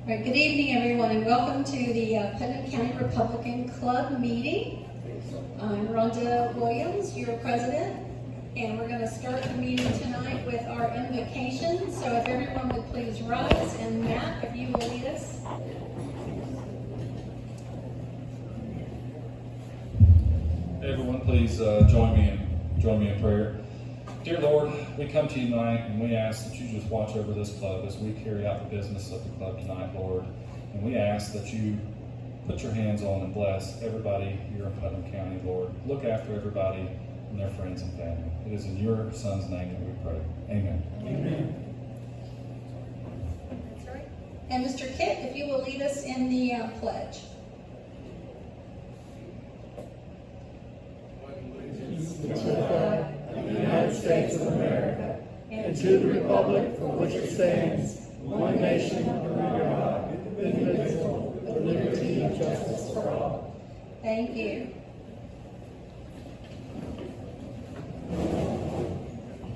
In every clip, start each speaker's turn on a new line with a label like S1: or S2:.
S1: All right, good evening, everyone, and welcome to the Putnam County Republican Club meeting. I'm Rhonda Williams, your president, and we're going to start the meeting tonight with our invocation. So if everyone would please rise, and Matt, if you will lead us.
S2: Everyone, please join me in prayer. Dear Lord, we come to you tonight and we ask that you just watch over this club as we carry out the business of the club tonight, Lord. And we ask that you put your hands on and bless everybody here in Putnam County, Lord. Look after everybody and their friends and family. It is in your Son's name that we pray. Amen.
S1: Amen. That's right. And Mr. Kit, if you will lead us in the pledge.
S3: The United States of America, and to the republic for which it stands, one nation under God, indivisible, with liberty and justice for all.
S1: Thank you.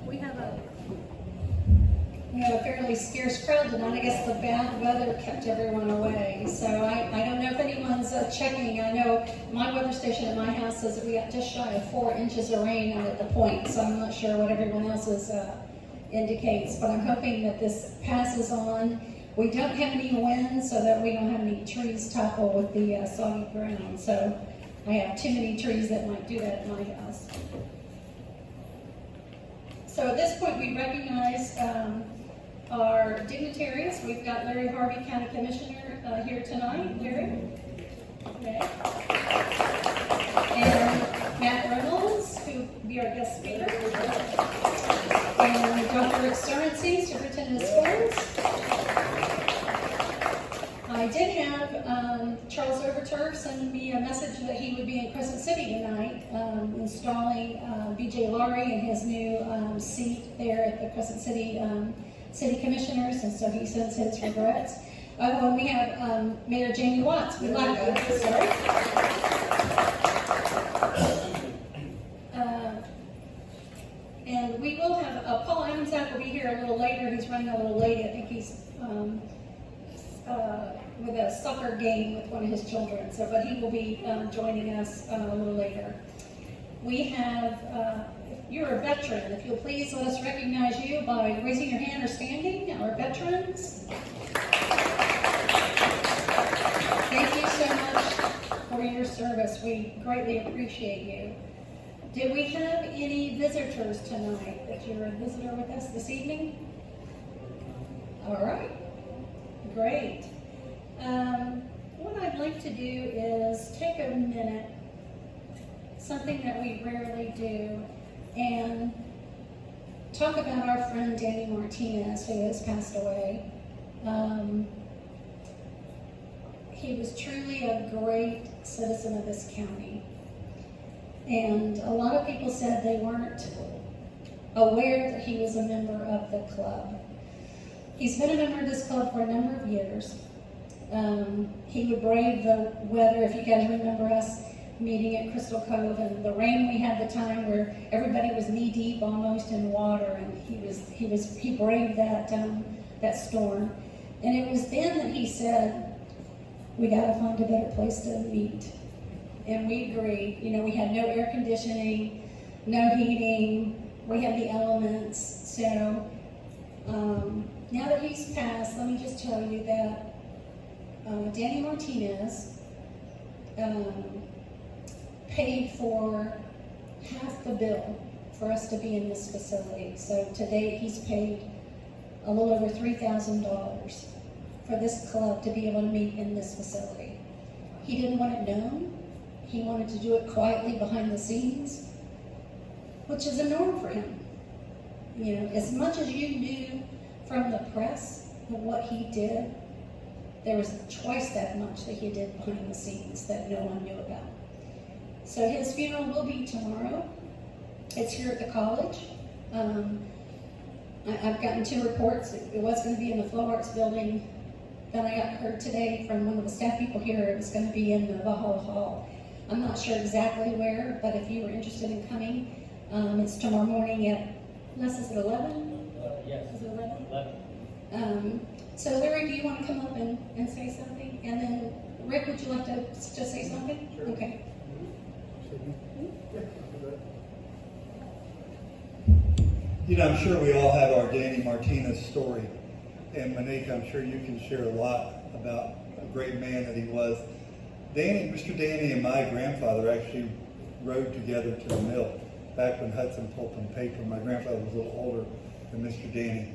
S1: We have a fairly scarce crowd tonight. I guess the bad weather kept everyone away. So I don't know if anyone's checking. I know my weather station at my house says that we got just shy of 4 inches of rain out at the point. So I'm not sure what everyone else's indicates. But I'm hoping that this passes on. We don't have any wind so that we don't have any trees topple with the soggy ground. So I have too many trees that might do that at my house. So at this point we recognize our dignitaries. We've got Larry Harvey, County Commissioner, here tonight. Larry? Okay. And Matt Reynolds, who will be our guest speaker. And Dr. Excellency, Superintendent of Schools. I did have Charles Overturf send me a message that he would be in Crescent City tonight, installing B.J. Laurie in his new seat there at the Crescent City City Commissioners, and so he sends his regrets. Oh, and we have Mayor Jamie Watts. We like that. Sorry. And we will have Paul Adamsack will be here a little later. He's running a little late. I think he's with a soccer game with one of his children. So, but he will be joining us a little later. We have. You're a veteran. If you'll please let us recognize you by raising your hand or standing. Our veterans. Thank you so much for your service. We greatly appreciate you. Do we have any visitors tonight? That you're a visitor with us this evening? All right. Great. What I'd like to do is take a minute, something that we rarely do, and talk about our friend Danny Martinez, who has passed away. He was truly a great citizen of this county. And a lot of people said they weren't aware that he was a member of the club. He's been a member of this club for a number of years. He would brave the weather. If you guys remember us meeting at Crystal Cove and the rain we had the time where everybody was knee deep almost in water, and he braved that storm. And it was then that he said, we got to find a better place to meet. And we agreed. You know, we had no air conditioning, no heating, we had the elements. So now that he's passed, let me just tell you that Danny Martinez paid for half the bill for us to be in this facility. So to date, he's paid a little over $3,000 for this club to be able to meet in this facility. He didn't want it known. He wanted to do it quietly behind the scenes, which is a norm for him. You know, as much as you knew from the press of what he did, there was twice that much that he did behind the scenes that no one knew about. So his funeral will be tomorrow. It's here at the college. I've gotten 2 reports. It was going to be in the Flow Arts building. Then I got heard today from one of the staff people here, it was going to be in the Valhalla Hall. I'm not sure exactly where, but if you were interested in coming, it's tomorrow morning at, Les, is it 11?
S4: Yes.
S1: Is it 11?
S4: 11.
S1: So Larry, do you want to come up and say something? And then Rick, would you like to just say something?
S3: Sure.
S1: Okay.
S3: You know, I'm sure we all have our Danny Martinez story. And Monique, I'm sure you can share a lot about a great man that he was. Mr. Danny and my grandfather actually rode together to the mill back when Hudson Pulp paper. My grandfather was a little older than Mr. Danny.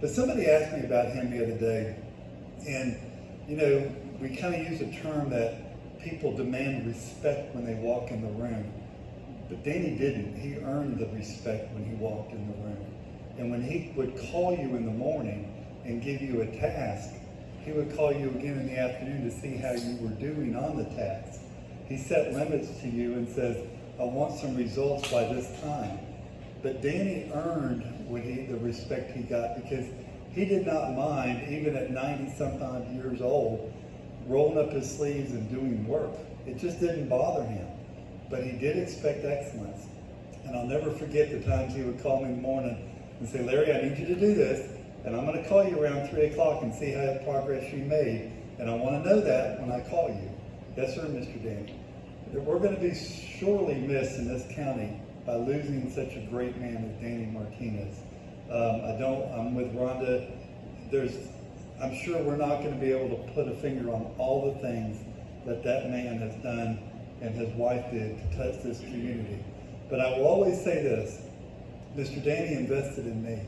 S3: But somebody asked me about him the other day. And, you know, we kind of use a term that people demand respect when they walk in the room. But Danny didn't. He earned the respect when he walked in the room. And when he would call you in the morning and give you a task, he would call you again in the afternoon to see how you were doing on the task. He set limits to you and says, I want some results by this time. But Danny earned the respect he got because he did not mind, even at 90-some-odd years old, rolling up his sleeves and doing work. It just didn't bother him. But he did expect excellence. And I'll never forget the times he would call me in the morning and say, Larry, I need you to do this, and I'm going to call you around 3 o'clock and see how progress you made. And I want to know that when I call you. Yes, sir, Mr. Danny. We're going to be sorely missed in this county by losing such a great man as Danny Martinez. I'm with Rhonda. I'm sure we're not going to be able to put a finger on all the things that man has done and his wife did to touch this community. But I will always say this, Mr. Danny invested in me,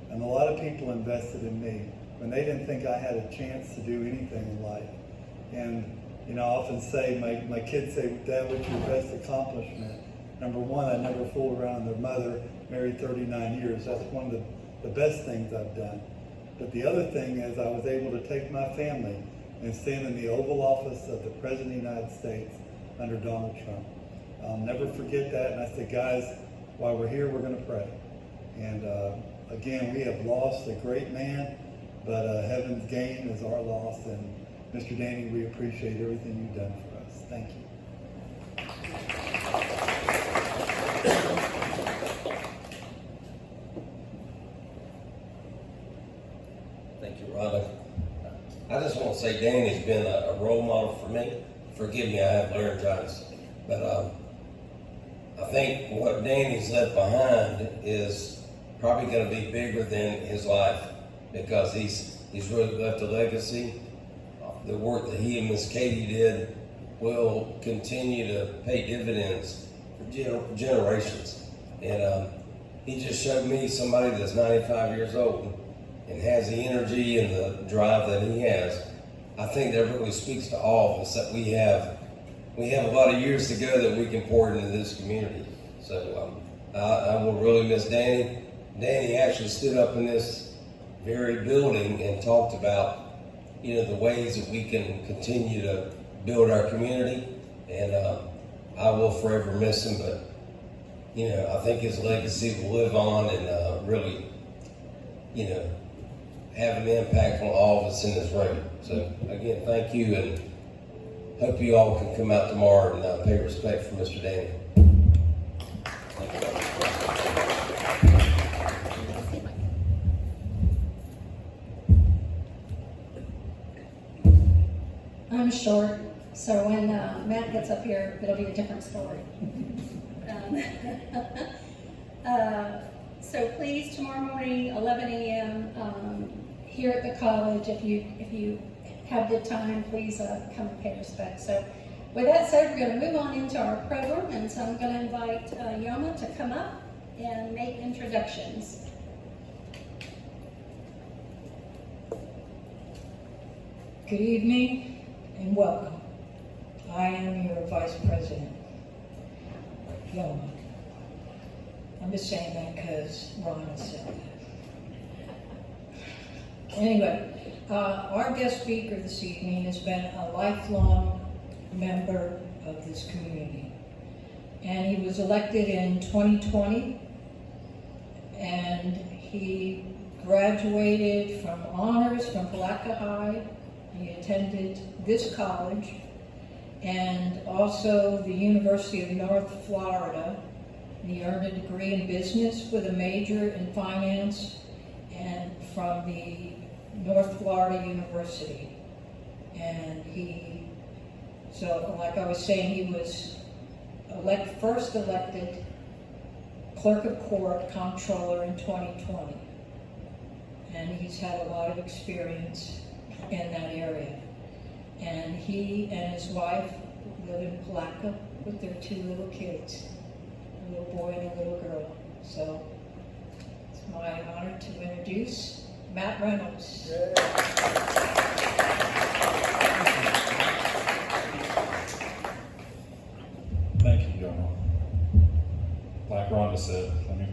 S3: and a lot of people invested in me when they didn't think I had a chance to do anything in life. And you know, I often say, my kids say, Dad, what's your best accomplishment? Number one, I never fooled around their mother, married 39 years. That's one of the best things I've done. But the other thing is I was able to take my family and stand in the Oval Office of the President of the United States under Donald Trump. I'll never forget that. And I said, guys, while we're here, we're going to pray. And again, we have lost a great man, but heaven's gain is our loss. And Mr. Danny, we appreciate everything you've done for us. Thank you.
S4: Thank you, Rhonda. I just want to say Danny's been a role model for me. Forgive me, I have laryngitis. But I think what Danny's left behind is probably going to be bigger than his life because he's really left a legacy. The work that he and Miss Katie did will continue to pay dividends for generations. And he just showed me somebody that's 95 years old and has the energy and the drive that he has. I think that really speaks to all of us that we have a lot of years to go that we can pour into this community. So I will really miss Danny. Danny actually stood up in this very building and talked about, you know, the ways that we can continue to build our community. And I will forever miss him, but, you know, I think his legacy will live on and really, you know, have an impact on all of us in this room. So again, thank you, and hope you all can come out tomorrow and pay respect for Mr. Danny.
S1: I'm short, so when Matt gets up here, it'll be a different story. So please, tomorrow morning, 11 a.m., here at the college, if you have the time, please come and pay respect. So with that said, we're going to move on into our program, and so I'm going to invite Yoma to come up and make introductions.
S5: Good evening and welcome. I am your Vice President, Yoma. I'm just saying that because Ron said that. Anyway, our guest speaker this evening has been a lifelong member of this community. And he was elected in 2020, and he graduated from honors from Palatka High. He attended this college and also the University of North Florida. He earned a degree in business with a major in finance and from the North Florida University. And so like I was saying, he was first elected Clerk of Court Comptroller in 2020. And he's had a lot of experience in that area. And he and his wife live in Palatka with their 2 little kids, a little boy and a little girl. So it's my honor to introduce Matt Reynolds.
S2: Thank you, Yoma. Like Rhonda said, let me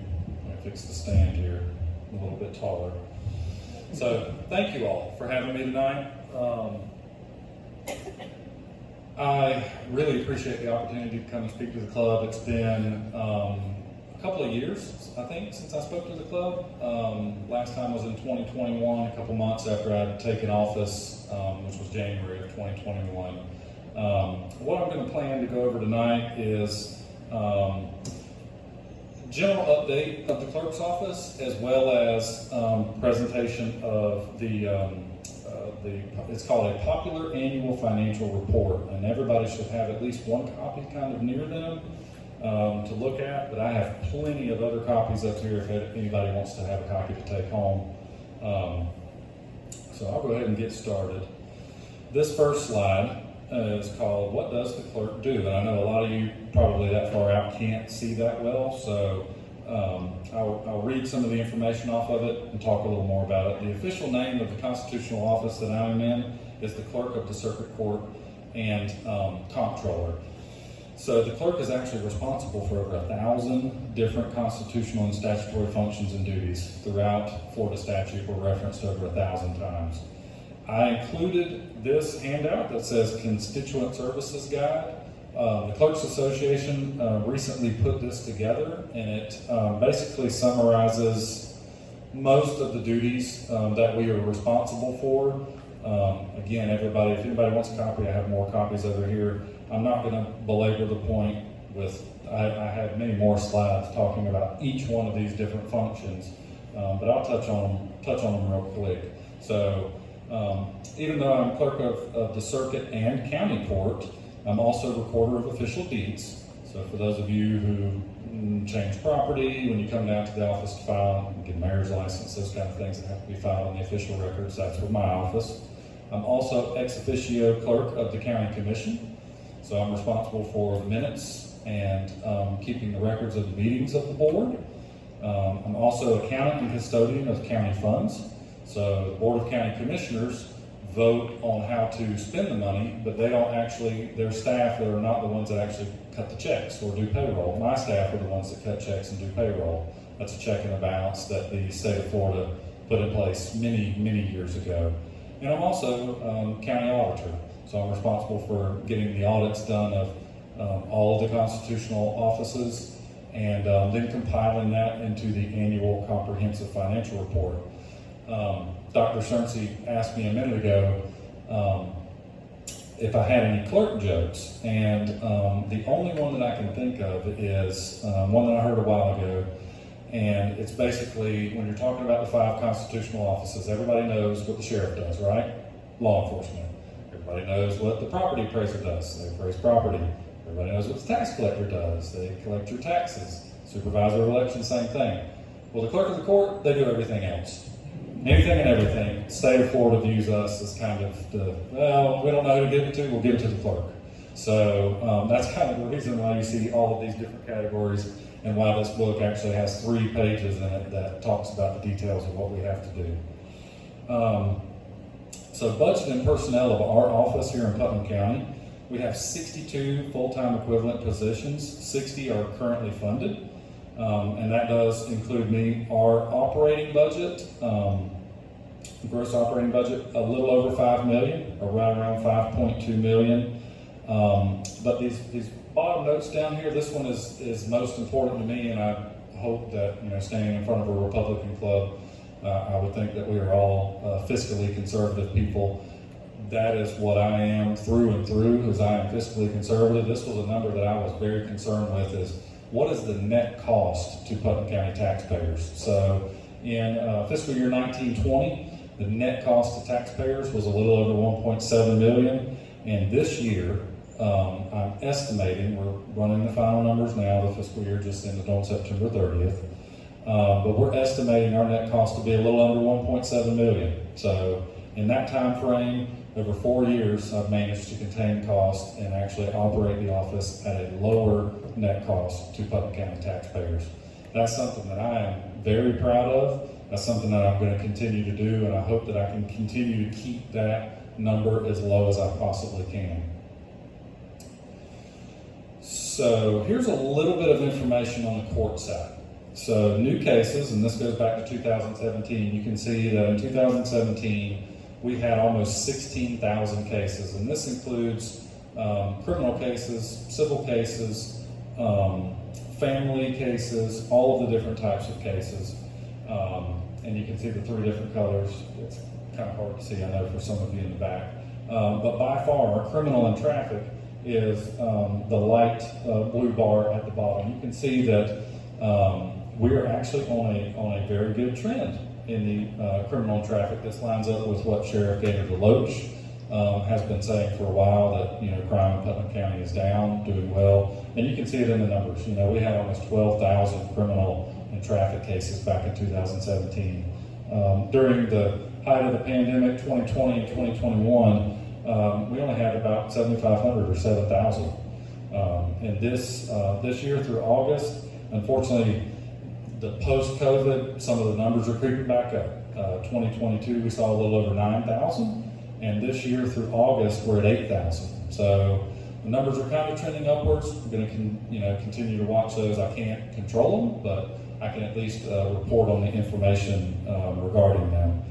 S2: fix the stand here a little bit taller. So, thank you all for having me tonight. I really appreciate the opportunity to come and speak to the club. It's been a couple of years, I think, since I spoke to the club. Last time was in 2021, a couple months after I'd taken office, which was January of 2021. What I'm going to plan to go over tonight is general update of the clerk's office, as well as presentation of it's called a popular annual financial report, and everybody should have at least one copy kind of near them to look at, but I have plenty of other copies up here if anybody wants to have a copy to take home. So I'll go ahead and get started. This first slide is called What Does the Clerk Do? And I know a lot of you probably that far out can't see that well, so I'll read some of the information off of it and talk a little more about it. The official name of the constitutional office that I'm in is the Clerk of the Circuit Court and Comptroller. So the clerk is actually responsible for over 1,000 different constitutional and statutory functions and duties throughout Florida statute. Were referenced over 1,000 times. I included this handout that says Constituent Services Guide. The Clerks Association recently put this together, and it basically summarizes most of the duties that we are responsible for. Again, if anybody wants a copy, I have more copies over here. I'm not going to belabor the point I have many more slides talking about each one of these different functions, but I'll touch on them real quick. So, even though I'm clerk of the circuit and county court, I'm also recorder of official deeds. So for those of you who change property, when you come down to the office to file, get a mayor's license, those kind of things that have to be filed in the official records, that's for my office. I'm also ex officio clerk of the county commission. So I'm responsible for the minutes and keeping the records of the meetings of the board. I'm also accountant and custodian of county funds. So the Board of County Commissioners vote on how to spend the money, but they don't actually, their staff are not the ones that actually cut the checks or do payroll. My staff are the ones that cut checks and do payroll. That's a check and a balance that the state of Florida put in place many, many years ago. And I'm also county auditor. So I'm responsible for getting the audits done of all of the constitutional offices and then compiling that into the annual comprehensive financial report. Dr. Cerncy asked me a minute ago if I had any clerk jokes, and the only one that I can think of is one that I heard a while ago, and it's basically when you're talking about the 5 constitutional offices, everybody knows what the sheriff does, right? Law enforcement. Everybody knows what the property appraiser does. They appraise property. Everybody knows what the tax collector does. They collect your taxes. Supervisor of election, same thing. Well, the clerk of the court, they do everything else. Anything and everything. The state of Florida views us as kind of we don't know who to give it to, we'll give it to the clerk. So that's kind of the reason why you see all of these different categories and why this book actually has 3 pages in it that talks about the details of what we have to do. So budget and personnel of our office here in Putnam County, we have 62 full-time equivalent positions. 60 are currently funded. And that does include me. Our operating budget, gross operating budget, a little over $5 million, around $5.2 million. But these bottom notes down here, this one is most important to me, and I hope that, standing in front of a Republican club, I would think that we are all fiscally conservative people. That is what I am through and through, as I am fiscally conservative. This was a number that I was very concerned with, is what is the net cost to Putnam County taxpayers? So in fiscal year 1920, The net cost to taxpayers was a little over 1.7 million, and this year, I'm estimating, we're running the final numbers now, the fiscal year just ended on September 30th, but we're estimating our net cost to be a little under 1.7 million. So in that time frame, over 4 years, I've managed to contain costs and actually operate the office at a lower net cost to Putnam County taxpayers. That's something that I am very proud of. That's something that I'm going to continue to do, and I hope that I can continue to keep that number as low as I possibly can. So here's a little bit of information on the court side. So new cases, and this goes back to 2017, you can see that in 2017, we had almost 16,000 cases, and this includes criminal cases, civil cases, family cases, all of the different types of cases. And you can see the 3 different colors. It's kind of hard to see, I know, for some of you in the back. But by far, criminal and traffic is the light blue bar at the bottom. You can see that we are actually on a very good trend in the criminal and traffic. This lines up with what Sheriff Gator DeLoach has been saying for a while, that crime in Putnam County is down, doing well, and you can see it in the numbers. We had almost 12,000 criminal and traffic cases back in 2017. During the height of the pandemic, 2020 and 2021, we only had about 7,500 or 7,000. And this year through August, unfortunately, the post-COVID, some of the numbers are creeping back up. 2022, we saw a little over 9,000, and this year through August, we're at 8,000. So the numbers are kind of trending upwards. We're going to continue to watch those. I can't control them, but I can at least report on the information regarding them.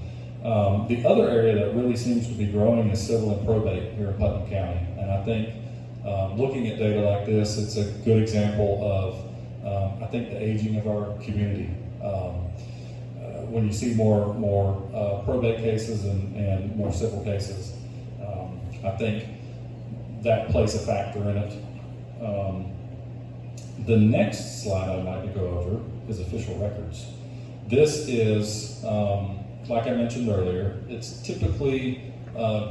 S2: The other area that really seems to be growing is civil and probate here in Putnam County, and I think looking at data like this, it's a good example of I think the aging of our community. When you see more probate cases and more civil cases, I think that plays a factor in it. The next slide I'd like to go over is official records. This is, like I mentioned earlier, it's typically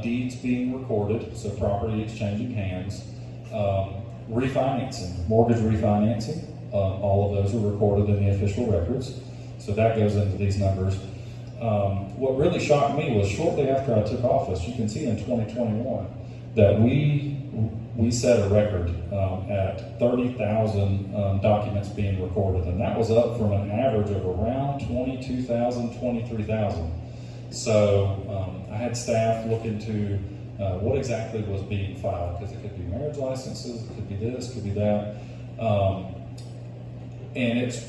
S2: deeds being recorded, so property exchanging hands, refinancing, mortgage refinancing. All of those are recorded in the official records, so that goes into these numbers. What really shocked me was shortly after I took office, you can see in 2021 that we set a record at 30,000 documents being recorded, and that was up from an average of around 22,000, 23,000. So I had staff look into what exactly was being filed, because it could be marriage licenses, it could be this, it could be that. And it's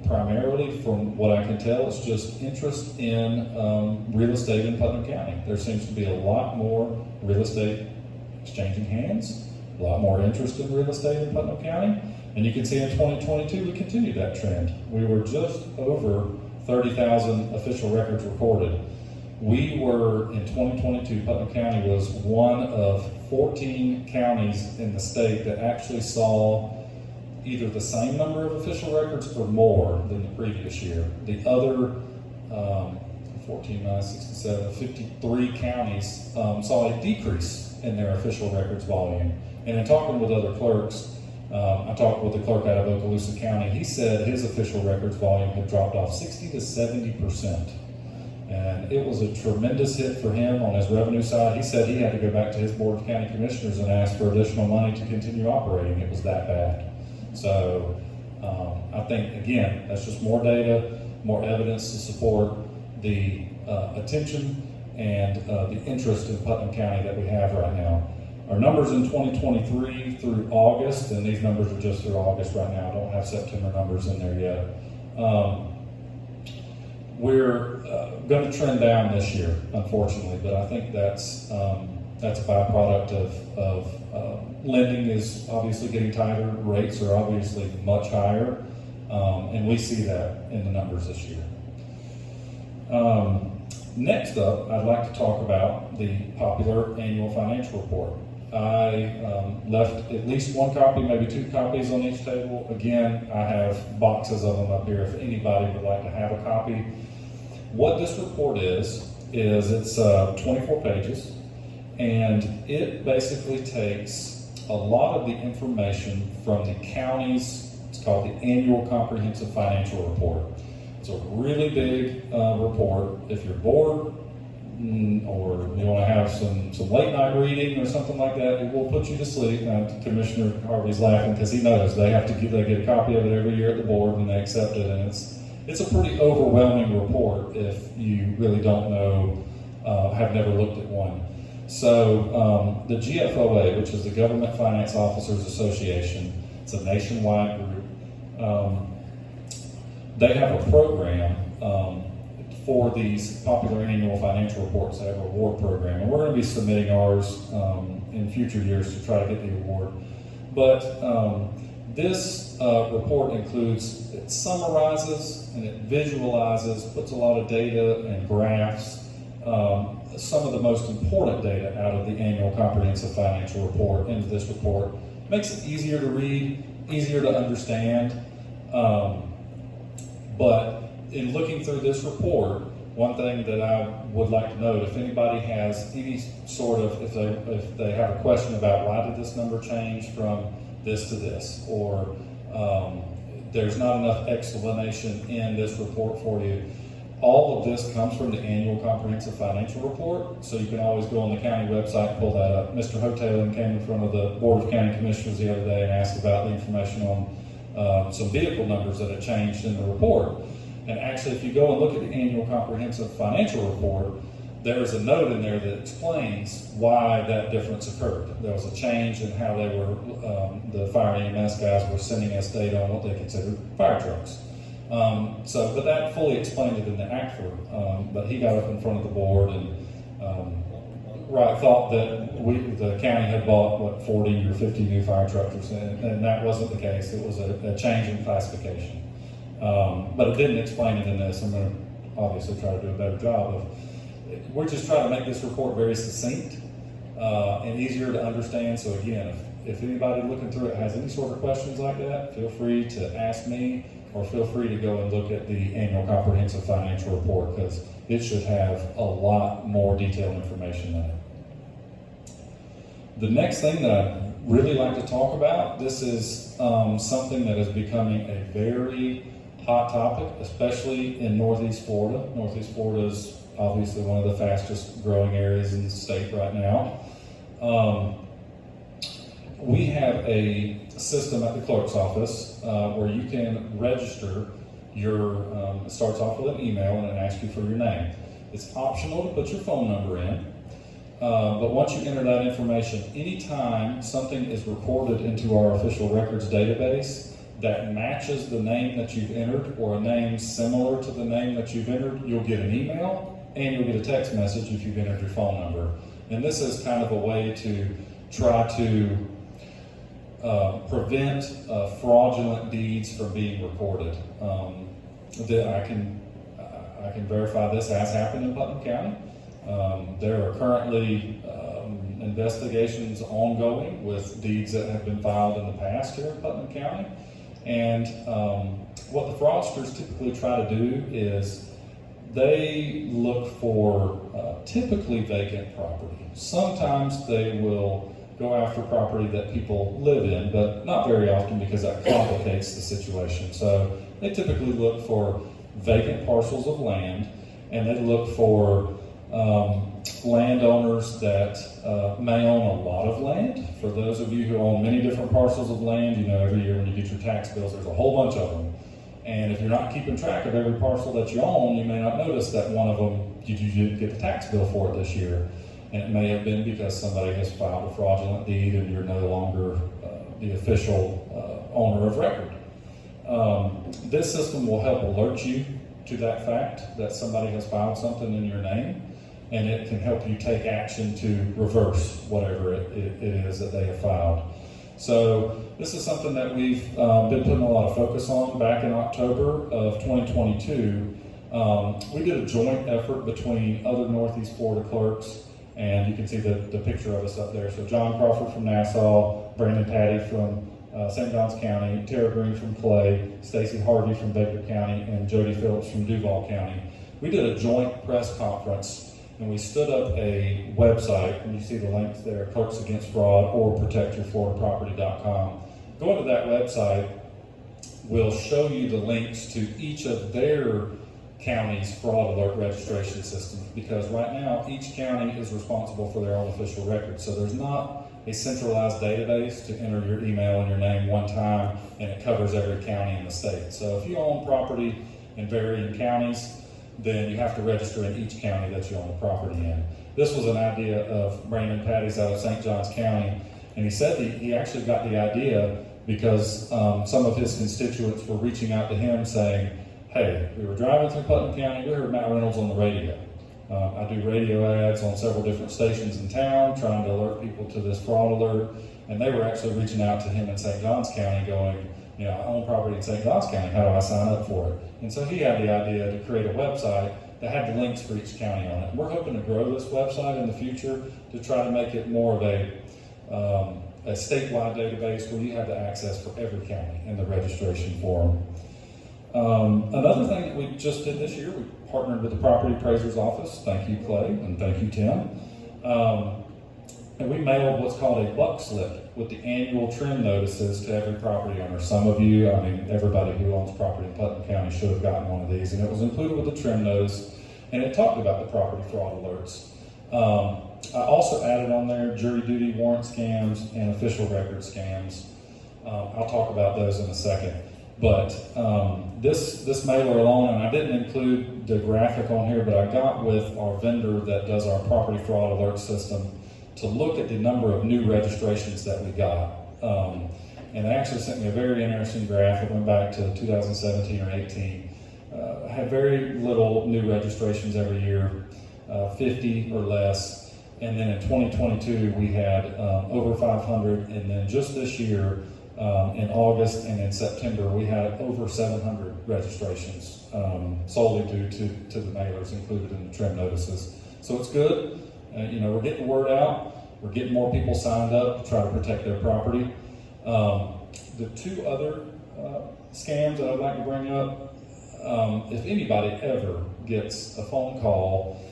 S2: primarily, from what I can tell, it's just interest in real estate in Putnam County. There seems to be a lot more real estate exchanging hands, a lot more interest in real estate in Putnam County. And you can see in 2022, we continued that trend. We were just over 30,000 official records recorded. We were, in 2022, Putnam County was one of 14 counties in the state that actually saw either the same number of official records or more than the previous year. The other 14, 9, 67, 53 counties saw a decrease in their official records volume. And in talking with other clerks, I talked with the clerk out of Okaloosa County. He said his official records volume had dropped off 60 to 70%. And it was a tremendous hit for him on his revenue side. He said he had to go back to his Board of County Commissioners and ask for additional money to continue operating. It was that bad. So I think, again, that's just more data, more evidence to support the attention and the interest in Putnam County that we have right now. Our numbers in 2023 through August, and these numbers are just through August right now, I don't have September numbers in there yet. We're going to trend down this year, unfortunately, but I think that's a byproduct of lending is obviously getting tighter, rates are obviously much higher, and we see that in the numbers this year. Next up, I'd like to talk about the popular annual financial report. I left at least one copy, maybe 2 copies on each table. Again, I have boxes of them up here if anybody would like to have a copy. What this report is is it's 24 pages, and it basically takes a lot of the information from the county's, it's called the Annual Comprehensive Financial Report. It's a really big report. If you're bored, or you want to have some late night reading or something like that, it will put you to sleep. Now, Commissioner Harvey's laughing because he knows they get a copy of it every year at the board when they accept it, and it's a pretty overwhelming report if you really don't know, have never looked at one. So the GFOA, which is the Government Finance Officers Association, it's a nationwide group. They have a program for these popular annual financial reports. They have an award program, and we're going to be submitting ours in future years to try to get the award. But this report includes, it summarizes and it visualizes, puts a lot of data and graphs, some of the most important data out of the Annual Comprehensive Financial Report into this report. Makes it easier to read, easier to understand. But in looking through this report, one thing that I would like to note, if anybody has any sort of, if they have a question about why did this number change from this to this, or there's not enough explanation in this report for you, all of this comes from the Annual Comprehensive Financial Report, so you can always go on the county website and pull that up. Mr. Hotelin came in front of the Board of County Commissioners the other day and asked about the information on some vehicle numbers that had changed in the report. And actually, if you go and look at the Annual Comprehensive Financial Report, there is a note in there that explains why that difference occurred. There was a change in how they were, the fire and EMS guys were sending us data on what they considered fire trucks. But that fully explained it in the ACFR. But he got up in front of the board and thought that the county had bought, 40 or 50 new fire trucks, and that wasn't the case. It was a change in classification. But it didn't explain it in this. I'm going to obviously try to do a better job of. We're just trying to make this report very succinct and easier to understand. So again, if anybody looking through it has any sort of questions like that, feel free to ask me, or feel free to go and look at the Annual Comprehensive Financial Report, because it should have a lot more detailed information in it. The next thing that I'd really like to talk about, this is something that is becoming a very hot topic, especially in Northeast Florida. Northeast Florida is obviously one of the fastest growing areas in the state right now. We have a system at the clerk's office where you can register your, it starts off with an email and it asks you for your name. It's optional to put your phone number in, but once you enter that information, anytime something is recorded into our official records database that matches the name that you've entered, or a name similar to the name that you've entered, you'll get an email and you'll get a text message if you've entered your phone number. And this is kind of a way to try to prevent fraudulent deeds from being recorded. I can verify this has happened in Putnam County. There are currently investigations ongoing with deeds that have been filed in the past here in Putnam County. And what the fraudsters typically try to do is they look for typically vacant property. Sometimes they will go after property that people live in, but not very often, because that complicates the situation. So they typically look for vacant parcels of land, and they look for landowners that may own a lot of land. For those of you who own many different parcels of land, you know every year when you get your tax bills, there's a whole bunch of them. And if you're not keeping track of every parcel that you own, you may not notice that one of them, you didn't get the tax bill for it this year. And it may have been because somebody has filed a fraudulent deed and you're no longer the official owner of record. This system will help alert you to that fact that somebody has filed something in your name, and it can help you take action to reverse whatever it is that they have filed. So this is something that we've been putting a lot of focus on. Back in October of 2022, we did a joint effort between other Northeast Florida clerks, and you can see the picture of us up there. So John Crawford from Nassau, Brandon Patty from St. Johns County, Tara Green from Clay, Stacy Harvey from Baker County, and Jody Phillips from Duval County. We did a joint press conference and we stood up a website, and you see the links there, Clerks Against Fraud or ProtectYourFloridaProperty.com. Going to that website will show you the links to each of their county's fraud alert registration systems, because right now each county is responsible for their own official records. So there's not a centralized database to enter your email and your name one time and it covers every county in the state. So if you own property in varying counties, then you have to register in each county that you own the property in. This was an idea of Raymond Patty's out of St. Johns County, and he said he actually got the idea because some of his constituents were reaching out to him saying, hey, we were driving through Putnam County, we heard Matt Reynolds on the radio. I do radio ads on several different stations in town, trying to alert people to this fraud alert, and they were actually reaching out to him in St. Johns County going, you know, I own property in St. Johns County, how do I sign up for it? And so he had the idea to create a website that had the links for each county on it. We're hoping to grow this website in the future to try to make it more of a statewide database where you have the access for every county in the registration form. Another thing that we just did this year, we partnered with the Property Appraiser's Office. Thank you, Clay, and thank you, Tim. And we mailed what's called a buck slip with the annual trim notices to every property owner. Some of you, I mean, everybody who owns property in Putnam County should have gotten one of these, and it was included with the trim notice, and it talked about the property fraud alerts. I also added on there jury duty warrant scams and official record scams. I'll talk about those in a second. But this mailer alone, and I didn't include the graphic on here, but I got with our vendor that does our property fraud alert system to look at the number of new registrations that we got. And they actually sent me a very interesting graph. It went back to 2017 or 18. Had very little new registrations every year, 50 or less. And then in 2022, we had over 500. And then just this year, in August and in September, we had over 700 registrations solely due to the mailers included in the trim notices. So it's good. You know, we're getting the word out. We're getting more people signed up to try to protect their property. The two other scams that I'd like to bring up, if anybody ever gets a phone call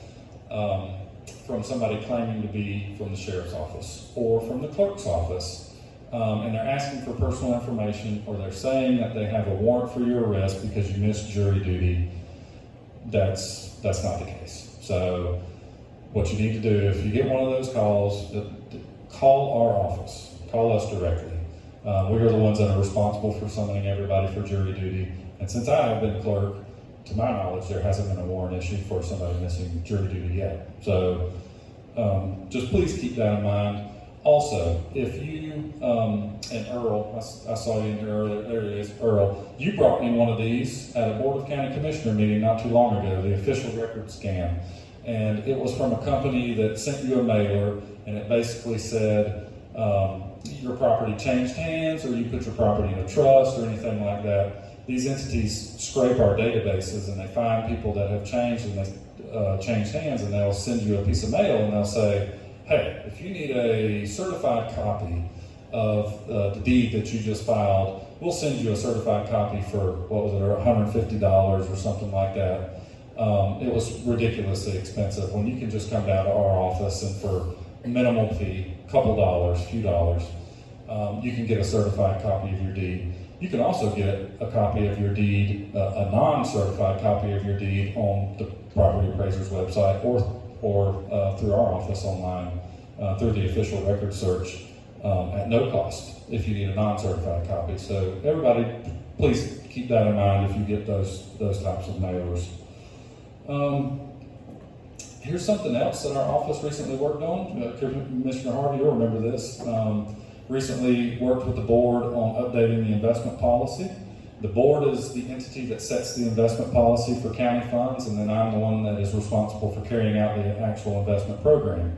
S2: from somebody claiming to be from the sheriff's office or from the clerk's office, and they're asking for personal information, or they're saying that they have a warrant for your arrest because you missed jury duty, that's not the case. So what you need to do, if you get one of those calls, call our office, call us directly. We are the ones that are responsible for summoning everybody for jury duty. And since I have been clerk, to my knowledge, there hasn't been a warrant issued for somebody missing jury duty yet. So just please keep that in mind. Also, if you, and Earl, I saw you in here earlier, there he is, Earl, you brought me one of these at a Board of County Commissioner meeting not too long ago, the official record scam. And it was from a company that sent you a mailer, and it basically said your property changed hands, or you put your property in a trust, or anything like that. These entities scrape our databases, and they find people that have changed, and they changed hands, and they'll send you a piece of mail, and they'll say, hey, if you need a certified copy of the deed that you just filed, we'll send you a certified copy for, what was it, $150 or something like that. It was ridiculously expensive when you can just come down to our office and for a minimal fee, a couple dollars, few dollars, you can get a certified copy of your deed. You can also get a copy of your deed, a non-certified copy of your deed on the Property Appraiser's website or through our office online, through the official record search at no cost if you need a non-certified copy. So everybody, please keep that in mind if you get those types of mailers. Here's something else that our office recently worked on. Commissioner Harvey, you'll remember this. Recently worked with the board on updating the investment policy. The board is the entity that sets the investment policy for county funds, and then I'm the one that is responsible for carrying out the actual investment program.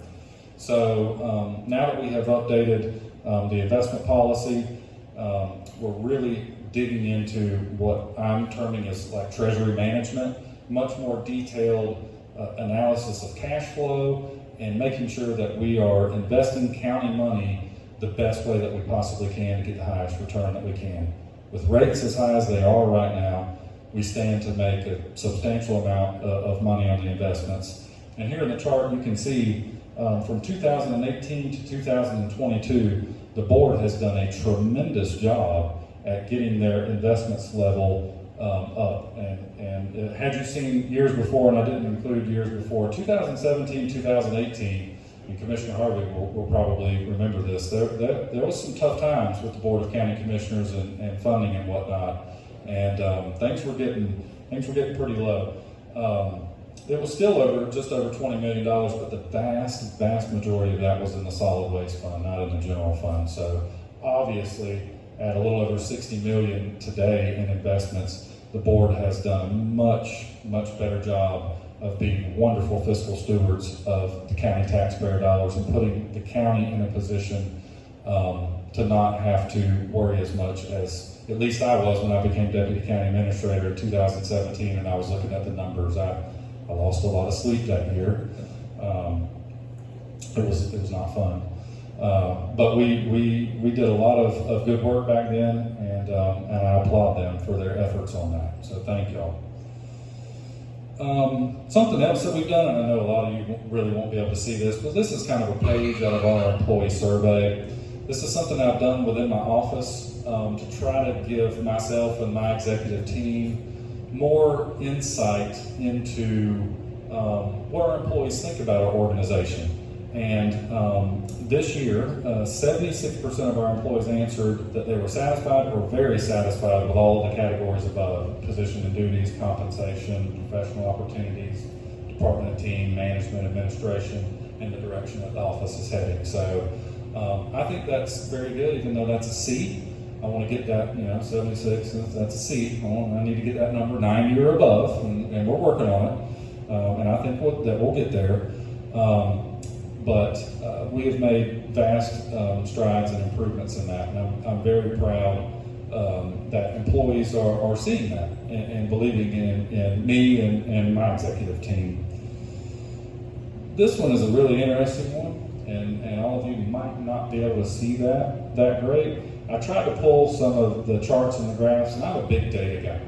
S2: So now that we have updated the investment policy, we're really digging into what I'm terming as like treasury management, much more detailed analysis of cash flow and making sure that we are investing county money the best way that we possibly can to get the highest return that we can. With rates as high as they are right now, we stand to make a substantial amount of money on the investments. And here in the chart, you can see from 2018 to 2022, the board has done a tremendous job at getting their investments level up. And had you seen years before, and I didn't include years before, 2017, 2018, and Commissioner Harvey will probably remember this, there was some tough times with the Board of County Commissioners and funding and whatnot. And things were getting pretty low. It was still just over $20 million, but the vast majority of that was in the solid waste fund, not in the general fund. So obviously, at a little over $60 million today in investments, the board has done a much better job of being wonderful fiscal stewards of the county taxpayer dollars and putting the county in a position to not have to worry as much as at least I was when I became deputy county administrator in 2017, and I was looking at the numbers. I lost a lot of sleep that year. It was not fun. But we did a lot of good work back then, and I applaud them for their efforts on that. So thank y'all. Something else that we've done, and I know a lot of you really won't be able to see this, but this is kind of a page out of our employee survey. This is something I've done within my office to try to give myself and my executive team more insight into what our employees think about our organization. And this year, 76% of our employees answered that they were satisfied or very satisfied with all of the categories above: position and duties, compensation, professional opportunities, department and team, management, administration, and the direction that the office is heading. So I think that's very good, even though that's a C. I want to get that, 76, that's a C. I need to get that number 90 or above, and we're working on it. And I think that we'll get there. But we have made vast strides and improvements in that, and I'm very proud that employees are seeing that and believing in me and my executive team. This one is a really interesting one, and all of you might not be able to see that great. I tried to pull some of the charts and the graphs, and I'm a big data guy.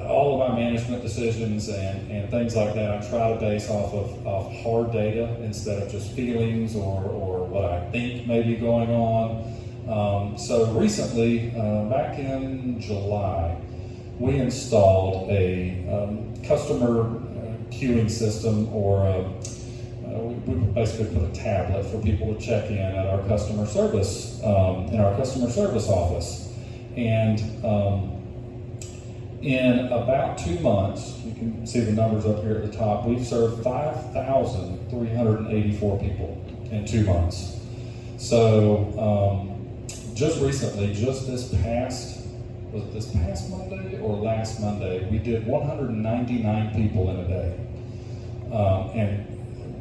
S2: All of my management decisions and things like that, I try to base off of hard data instead of just feelings or what I think may be going on. So recently, back in July, we installed a customer queuing system, or we basically put a tablet for people to check in at our customer service, in our customer service office. And in about 2 months, you can see the numbers up here at the top, we've served 5,384 people in 2 months. So just recently, just this past Monday or last Monday, we did 199 people in a day. And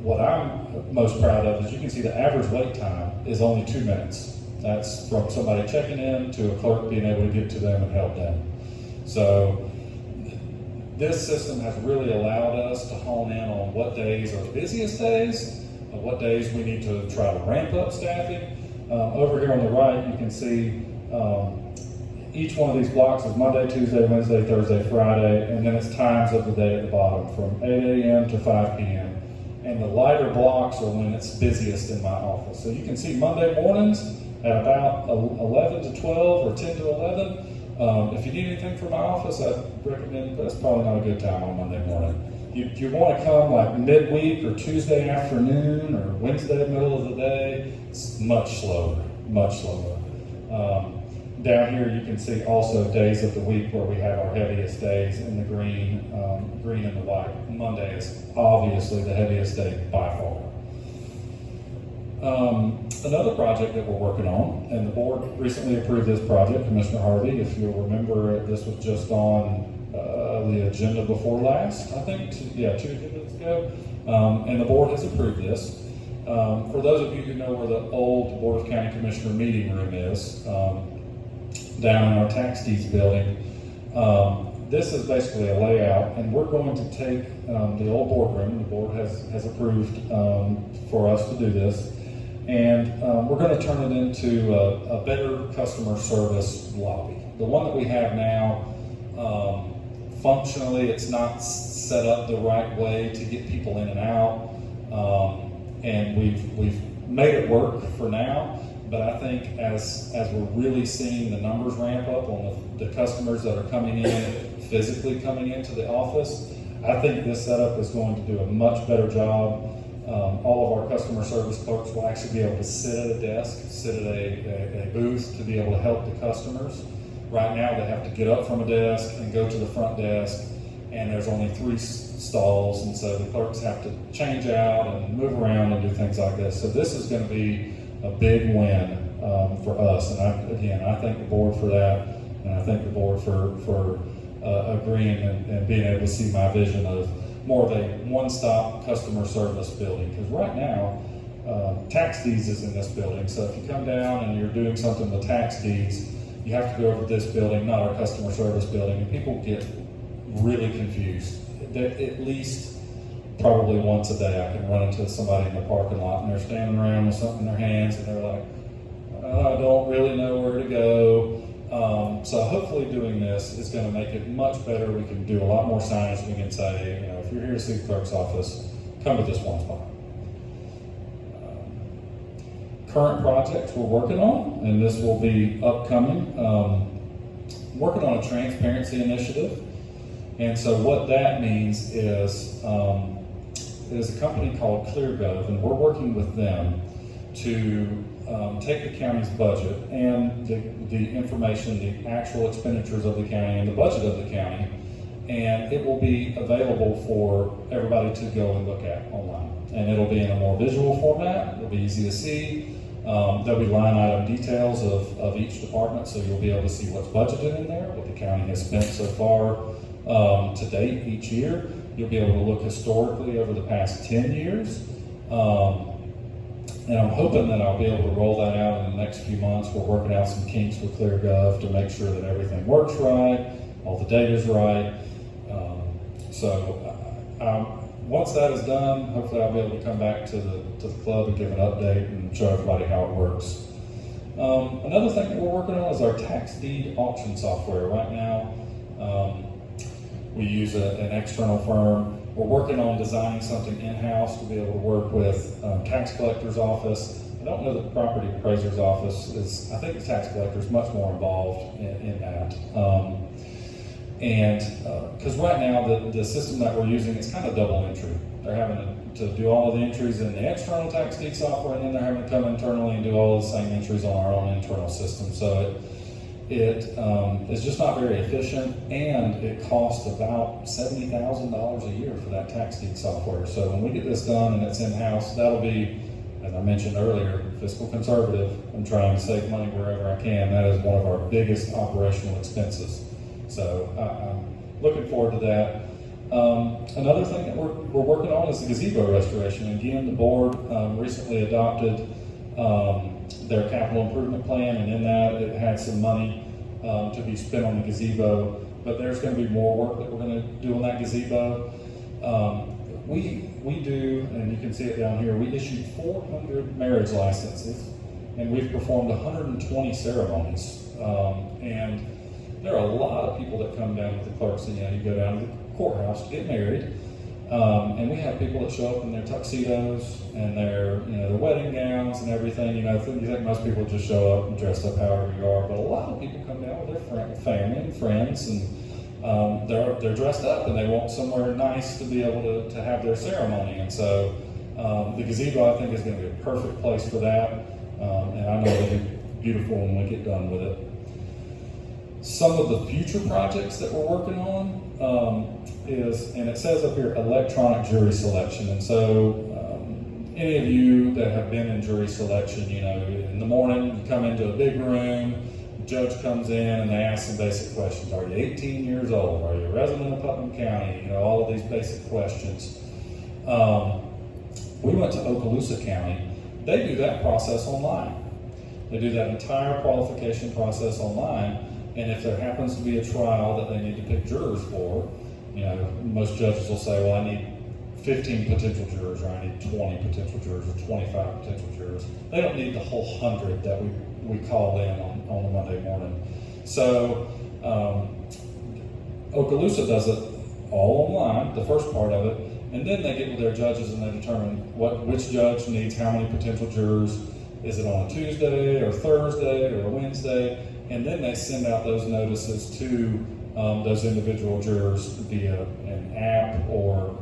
S2: what I'm most proud of is you can see the average wait time is only 2 minutes. That's from somebody checking in to a clerk being able to get to them and help them. So this system has really allowed us to hone in on what days are the busiest days, what days we need to try to ramp up staffing. Over here on the right, you can see each one of these blocks is Monday, Tuesday, Wednesday, Thursday, Friday, and then it's times of the day at the bottom from 8 a.m. to 5 p.m. And the lighter blocks are when it's busiest in my office. So you can see Monday mornings at about 11 to 12 or 10 to 11. If you need anything from my office, I'd recommend, but it's probably not a good time on Monday morning. You want to come like midweek or Tuesday afternoon or Wednesday middle of the day. It's much slower. Down here you can see also days of the week where we have our heaviest days in the green and the white. Monday is obviously the heaviest day by far. Another project that we're working on, and the board recently approved this project, Commissioner Harvey, if you'll remember, this was just on the agenda before last, I think, 2 agendas ago, and the board has approved this. For those of you who know where the old Board of County Commissioner meeting room is, down in our tax deeds building, this is basically a layout, and we're going to take the old boardroom, the board has approved for us to do this, and we're going to turn it into a better customer service lobby. The one that we have now Functionally, it's not set up the right way to get people in and out, and we've made it work for now. But I think as we're really seeing the numbers ramp up on the customers that are coming in, physically coming into the office, I think this setup is going to do a much better job. All of our customer service clerks will actually be able to sit at a desk, sit at a booth to be able to help the customers. Right now, they have to get up from a desk and go to the front desk, and there's only 3 stalls, and so the clerks have to change out and move around and do things like this. So this is going to be a big win for us, and I thank the board for that, and I thank the board for agreeing and being able to see my vision of more of a one-stop customer service building. Because right now, tax deeds is in this building, so if you come down and you're doing something with tax deeds, you have to go over to this building, not our customer service building, and people get really confused. At least probably once a day I can run into somebody in the parking lot and they're standing around with something in their hands and they're like, I don't really know where to go. So hopefully doing this is going to make it much better. We can do a lot more signage. We can say, if you're here to see the clerk's office, come to this one spot. Current projects we're working on, and this will be upcoming, working on a transparency initiative. And so what that means is there's a company called ClearGov, and we're working with them to take the county's budget and the information, the actual expenditures of the county and the budget of the county, and it will be available for everybody to go and look at online. And it'll be in a more visual format, it'll be easy to see. There'll be line item details of each department, so you'll be able to see what's budgeted in there, what the county has spent so far to date each year. You'll be able to look historically over the past 10 years. And I'm hoping that I'll be able to roll that out in the next few months. We're working out some kinks with ClearGov to make sure that everything works right, all the data's right. Once that is done, hopefully I'll be able to come back to the club and give an update and show everybody how it works. Another thing that we're working on is our tax deed auction software. Right now, we use an external firm. We're working on designing something in-house to be able to work with tax collector's office. I don't know that the property appraiser's office is. I think the tax collector is much more involved in that. Because right now the system that we're using is kind of double entry. They're having to do all of the entries in the external tax deed software, and then they're having to come internally and do all the same entries on our own internal system. So it is just not very efficient, and it costs about $70,000 a year for that tax deed software. So when we get this done and it's in-house, that'll be, as I mentioned earlier, fiscal conservative. I'm trying to save money wherever I can. That is one of our biggest operational expenses. So I'm looking forward to that. Another thing that we're working on is the gazebo restoration. Again, the board recently adopted their capital improvement plan, and in that it had some money to be spent on the gazebo, but there's going to be more work that we're going to do on that gazebo. We do, and you can see it down here, we issued 400 marriage licenses, and we've performed 120 ceremonies. And there are a lot of people that come down with the clerks, and you go down to the courthouse to get married. And we have people that show up in their tuxedos and their wedding gowns and everything. You think most people just show up and dress up however you are, but a lot of people come down with their family and friends, and they're dressed up and they want somewhere nice to be able to have their ceremony. And so the gazebo, I think, is going to be a perfect place for that. And I know it'll be beautiful when we get done with it. Some of the future projects that we're working on is, and it says up here, electronic jury selection. And so any of you that have been in jury selection, in the morning you come into a big room, the judge comes in and they ask some basic questions. Are you 18 years old? Are you a resident of Putnam County? All of these basic questions. We went to Okaloosa County. They do that process online. They do that entire qualification process online. And if there happens to be a trial that they need to pick jurors for, most judges will say, well, I need 15 potential jurors, or I need 20 potential jurors, or 25 potential jurors. They don't need the whole 100 that we call in on a Monday morning. So Okaloosa does it all online, the first part of it, and then they get with their judges and they determine which judge needs how many potential jurors. Is it on a Tuesday or Thursday or a Wednesday? And then they send out those notices to those individual jurors via an app or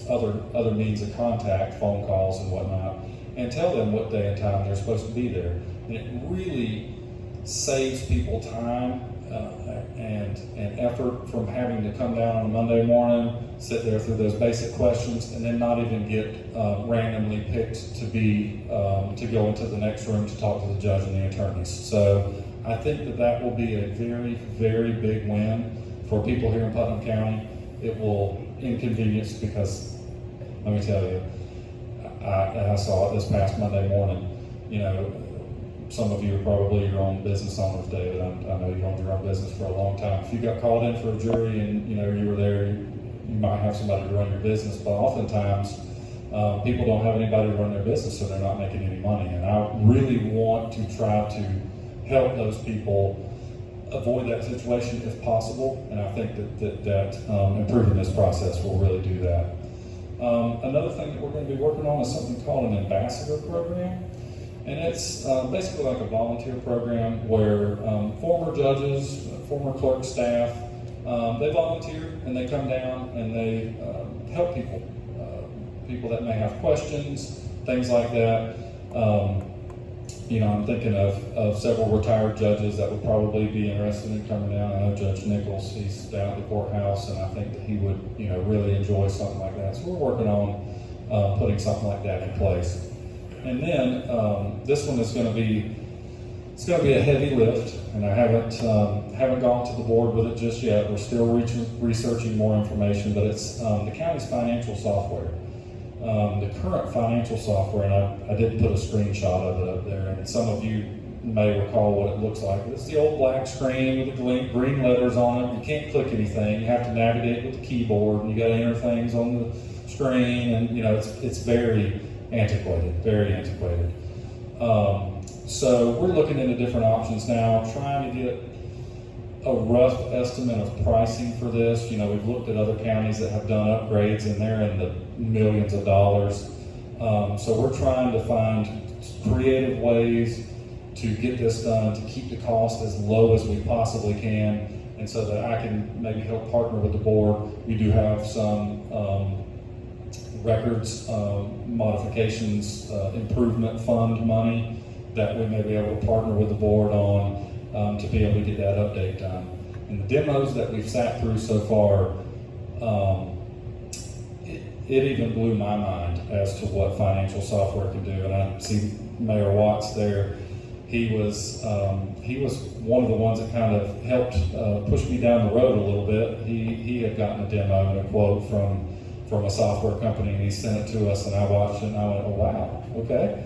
S2: other means of contact, phone calls and whatnot, and tell them what day and time they're supposed to be there. And it really saves people time and effort from having to come down on a Monday morning, sit there through those basic questions, and then not even get randomly picked to go into the next room to talk to the judge and the attorneys. So I think that will be a very, very big win for people here in Putnam County. It will inconvenience because, let me tell you, I saw it this past Monday morning. You know, some of you are probably your own business owners, David. I know you owned your own business for a long time. If you got called in for a jury and you were there, you might have somebody to run your business, but oftentimes people don't have anybody to run their business, so they're not making any money. And I really want to try to help those people avoid that situation if possible, and I think that improving this process will really do that. Another thing that we're going to be working on is something called an ambassador program. And it's basically like a volunteer program where former judges, former clerk staff, they volunteer and they come down and they help people. People that may have questions, things like that. I'm thinking of several retired judges that would probably be interested in coming down. I know Judge Nichols, he's down at the courthouse, and I think that he would, really enjoy something like that. So we're working on putting something like that in place. And then this one is going to be a heavy lift, and I haven't gone to the board with it just yet. We're still researching more information, but it's the county's financial software. The current financial software, and I did put a screenshot of it up there, and some of you may recall what it looks like. It's the old black screen with the green letters on it. You can't click anything. You have to navigate with the keyboard, and you got to enter things on the screen, and it's very antiquated, very antiquated. So we're looking into different options now, trying to get a rough estimate of pricing for this. We've looked at other counties that have done upgrades, and they're in the millions of dollars. So we're trying to find creative ways to get this done, to keep the cost as low as we possibly can, and so that I can maybe help partner with the board. We do have some records modifications improvement fund money that we may be able to partner with the board on to be able to get that update done. And the demos that we've sat through so far, it even blew my mind as to what financial software can do. And I see Mayor Watts there. He was one of the ones that kind of helped push me down the road a little bit. He had gotten a demo and a quote from a software company, and he sent it to us, and I watched it and I went, oh wow, okay.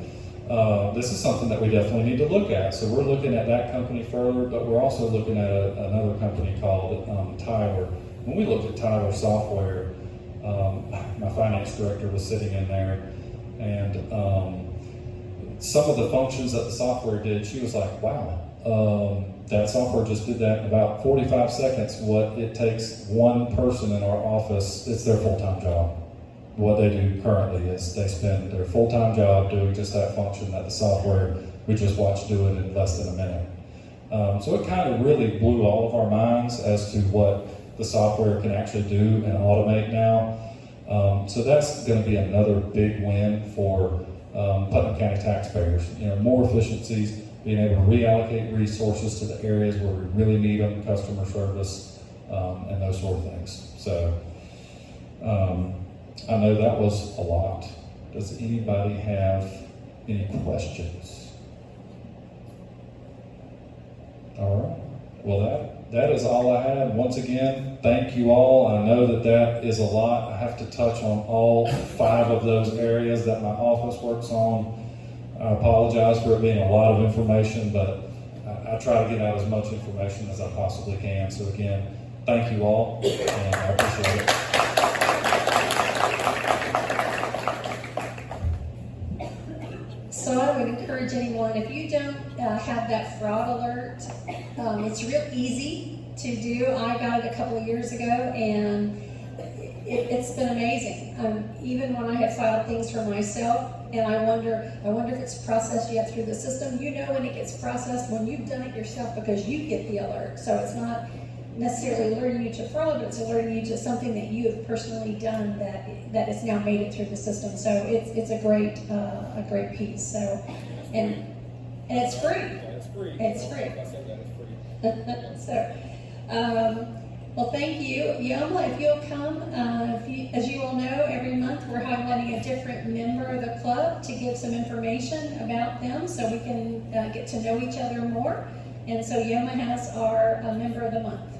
S2: This is something that we definitely need to look at. So we're looking at that company further, but we're also looking at another company called Tyler. When we looked at Tyler software, my finance director was sitting in there, and some of the functions that the software did, she was like, wow, that software just did that in about 45 seconds. What it takes one person in our office, it's their full-time job. What they do currently is they spend their full-time job doing just that function that the software we just watched do it in less than a minute. So it kind of really blew all of our minds as to what the software can actually do and automate now. So that's going to be another big win for Putnam County taxpayers. More efficiencies, being able to reallocate resources to the areas where we really need them, customer service, and those sort of things. So I know that was a lot. Does anybody have any questions? All right. Well, that is all I had. Once again, thank you all. I know that is a lot. I have to touch on all 5 of those areas that my office works on. I apologize for it being a lot of information, but I try to get out as much information as I possibly can. So again, thank you all, and I appreciate it.
S1: So I would encourage anyone, if you don't have that fraud alert, it's real easy. to do. I got it a couple of years ago, and it's been amazing. Even when I have filed things for myself, and I wonder if it's processed yet through the system. You know when it gets processed when you've done it yourself, because you get the alert. So it's not necessarily alerting you to fraud, but it's alerting you to something that you have personally done that has now made it through the system. So it's a great piece. So and it's free.
S6: It's free.
S1: It's free.
S6: I said that it's free.
S1: So, well, thank you. Yoma, if you'll come, as you all know, every month we're highlighting a different member of the club to give some information about them so we can get to know each other more. And so Yoma has our member of the month.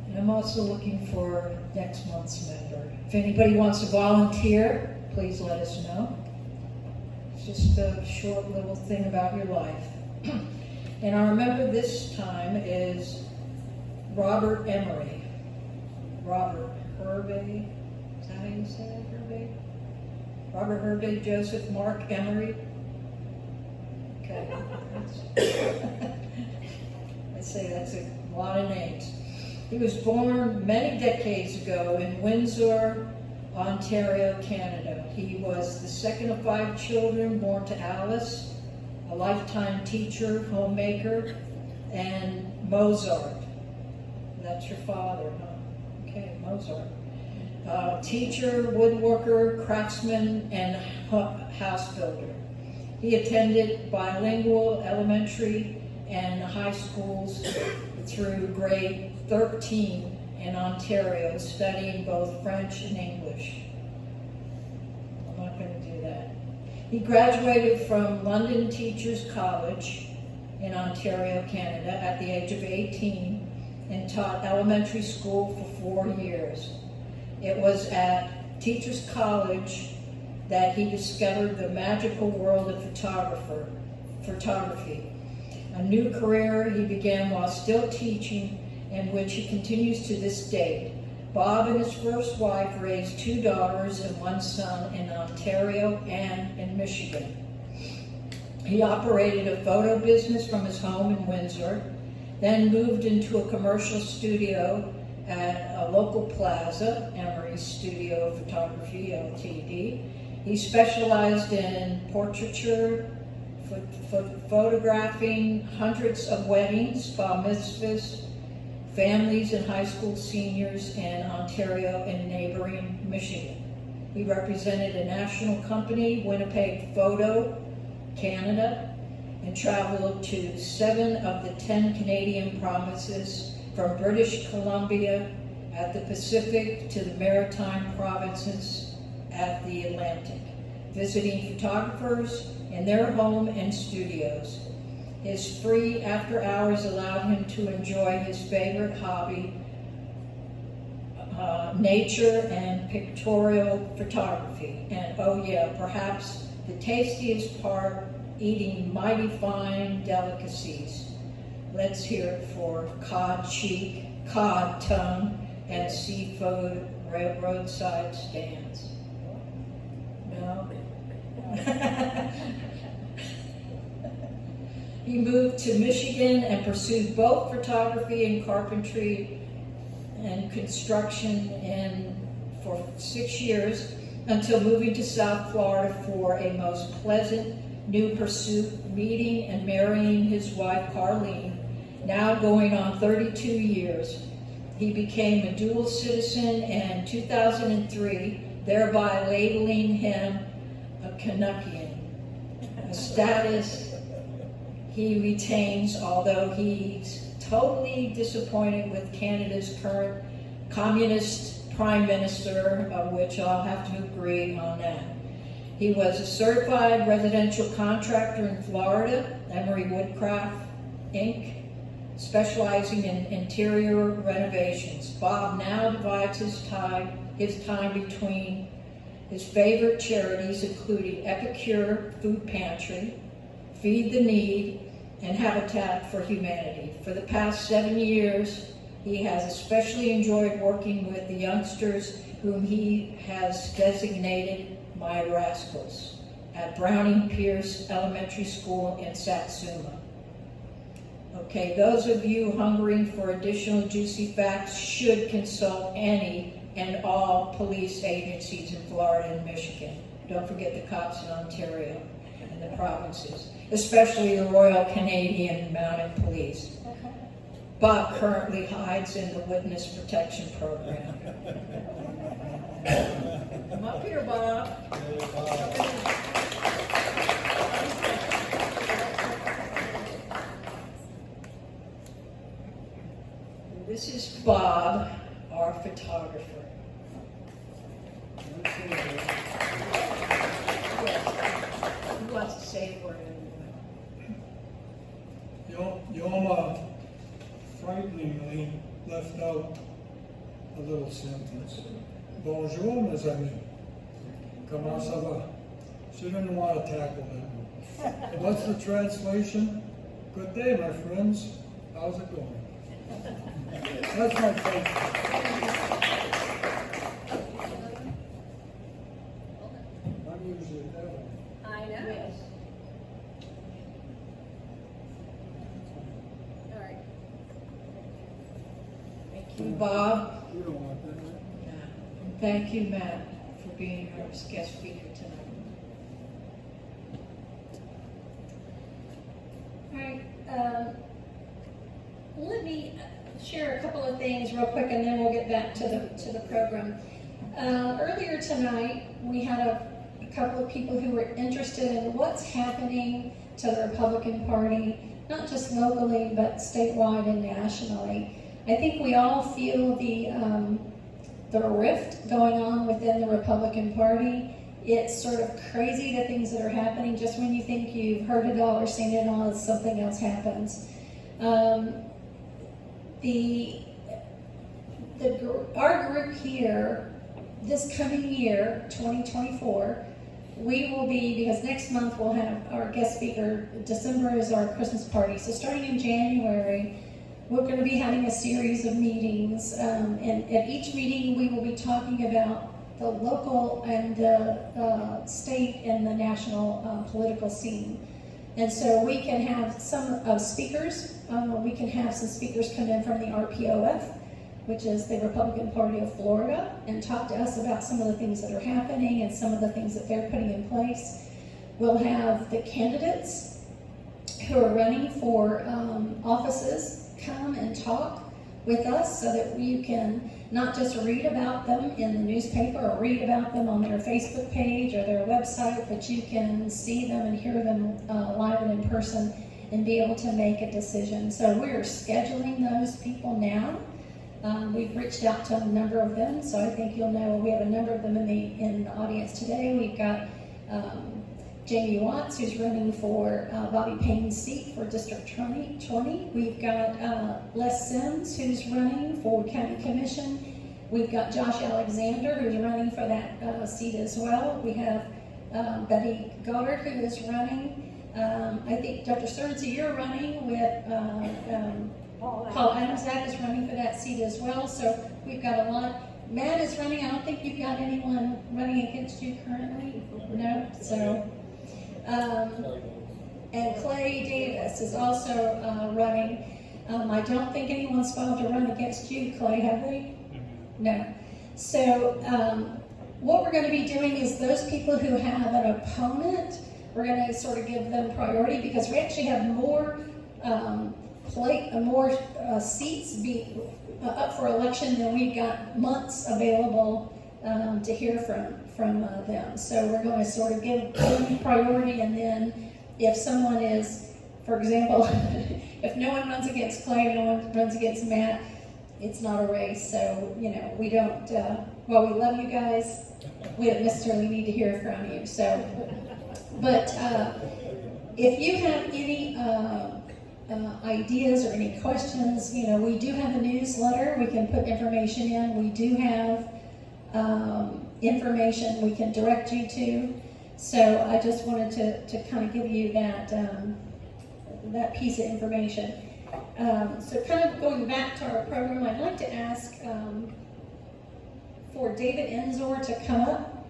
S5: And I'm also looking for next month's member. If anybody wants to volunteer, please let us know. It's just a short little thing about your life. And our member this time is Robert Emery. Robert Hervey. Is that how you say that, Hervey? Robert Hervey, Joseph, Mark Emery. Okay. I say that's a lot of names. He was born many decades ago in Windsor, Ontario, Canada. He was the second of 5 children born to Alice, a lifetime teacher, homemaker, and Mozart. That's your father, huh? Okay, Mozart. Teacher, woodworker, craftsman, and house builder. He attended bilingual elementary and high schools through grade 13 in Ontario, studying both French and English. I'm not going to do that. He graduated from London Teachers College in Ontario, Canada at the age of 18 and taught elementary school for 4 years. It was at Teachers College that he discovered the magical world of photography. A new career he began while still teaching, and which he continues to this date. Bob and his first wife raised 2 daughters and 1 son in Ontario and in Michigan. He operated a photo business from his home in Windsor, then moved into a commercial studio at a local plaza, Emery Studio Photography Ltd. He specialized in portraiture, photographing hundreds of weddings, bar mitzvahs, families and high school seniors in Ontario and neighboring Michigan. He represented a national company, Winnipeg Photo Canada, and traveled to 7 of the 10 Canadian provinces, from British Columbia at the Pacific to the Maritime provinces at the Atlantic, visiting photographers in their home and studios. His free after hours allowed him to enjoy his favorite hobby, nature and pictorial photography. And oh yeah, perhaps the tastiest part, eating mighty fine delicacies. Let's hear it for cod cheek, cod tongue, and seafood roadside stands. No? He moved to Michigan and pursued both photography and carpentry and construction for 6 years, until moving to South Florida for a most pleasant new pursuit, meeting and marrying his wife Carlene, now going on 32 years. He became a dual citizen in 2003, thereby labeling him a Canuckian, a status he retains, although he's totally disappointed with Canada's current communist prime minister, of which I'll have to agree on that. He was a certified residential contractor in Florida, Emery Woodcraft, Inc., specializing in interior renovations. Bob now divides his time between his favorite charities, including Epicure Food Pantry, Feed the Need, and Habitat for Humanity. For the past 7 years, he has especially enjoyed working with the youngsters whom he has designated My Rascals. at Browning Pierce Elementary School in Satsuma. Okay, those of you hungering for additional juicy facts should consult any and all police agencies in Florida and Michigan. Don't forget the cops in Ontario and the provinces, especially the Royal Canadian Mounted Police. Bob currently hides in the Witness Protection Program. Come up here, Bob. This is Bob, our photographer. Who wants to say a word?
S7: Yoma frighteningly left out a little sentence. Bonjour, mes amis. Comment ça va? She didn't want to tackle that one. What's the translation? Good day, my friends. How's it going? That's my favorite. I'm usually that way.
S1: I know.
S5: Yes.
S1: All right.
S5: Thank you, Bob.
S7: You don't want that, right?
S5: Thank you, Matt, for being our guest speaker tonight.
S1: All right, let me share a couple of things real quick, and then we'll get back to the program. Earlier tonight, we had a couple of people who were interested in what's happening to the Republican Party, not just locally, but statewide and nationally. I think we all feel the rift going on within the Republican Party. It's sort of crazy, the things that are happening. Just when you think you've heard it all or seen it all, something else happens. Our group here, this coming year, 2024, we will be, because next month we'll have our guest speaker, December is our Christmas party. So starting in January, we're going to be having a series of meetings, and at each meeting we will be talking about the local and the state and the national political scene. And so we can have some speakers. We can have some speakers come in from the RPOF, which is the Republican Party of Florida, and talk to us about some of the things that are happening and some of the things that they're putting in place. We'll have the candidates who are running for offices come and talk with us so that you can not just read about them in the newspaper or read about them on their Facebook page or their website, but you can see them and hear them live and in person and be able to make a decision. So we're scheduling those people now. We've reached out to a number of them, so I think you'll know we have a number of them in the audience today. We've got Jamie Watts, who's running for Bobby Payne's seat for District 20. We've got Les Sims, who's running for County Commission. We've got Josh Alexander, who's running for that seat as well. We have Betty Goddard, who is running. I think Dr. Stearns, you're running with Paul Adamsack is running for that seat as well. So we've got a lot. Matt is running. I don't think you've got anyone running against you currently. No? So. And Clay Davis is also running. I don't think anyone's filed to run against you, Clay, have they? No. So what we're going to be doing is those people who have an opponent, we're going to sort of give them priority because we actually have more seats up for election than we've got months available to hear from them. So we're going to sort of give them priority, and then if someone is, for example, if no one runs against Clay, no one runs against Matt, it's not a race. So, we don't, while we love you guys, we don't necessarily need to hear from you. So, but if you have any ideas or any questions, we do have a newsletter. We can put information in. We do have information we can direct you to. So I just wanted to kind of give you that piece of information. So kind of going back to our program, I'd like to ask for David Enzor to come up.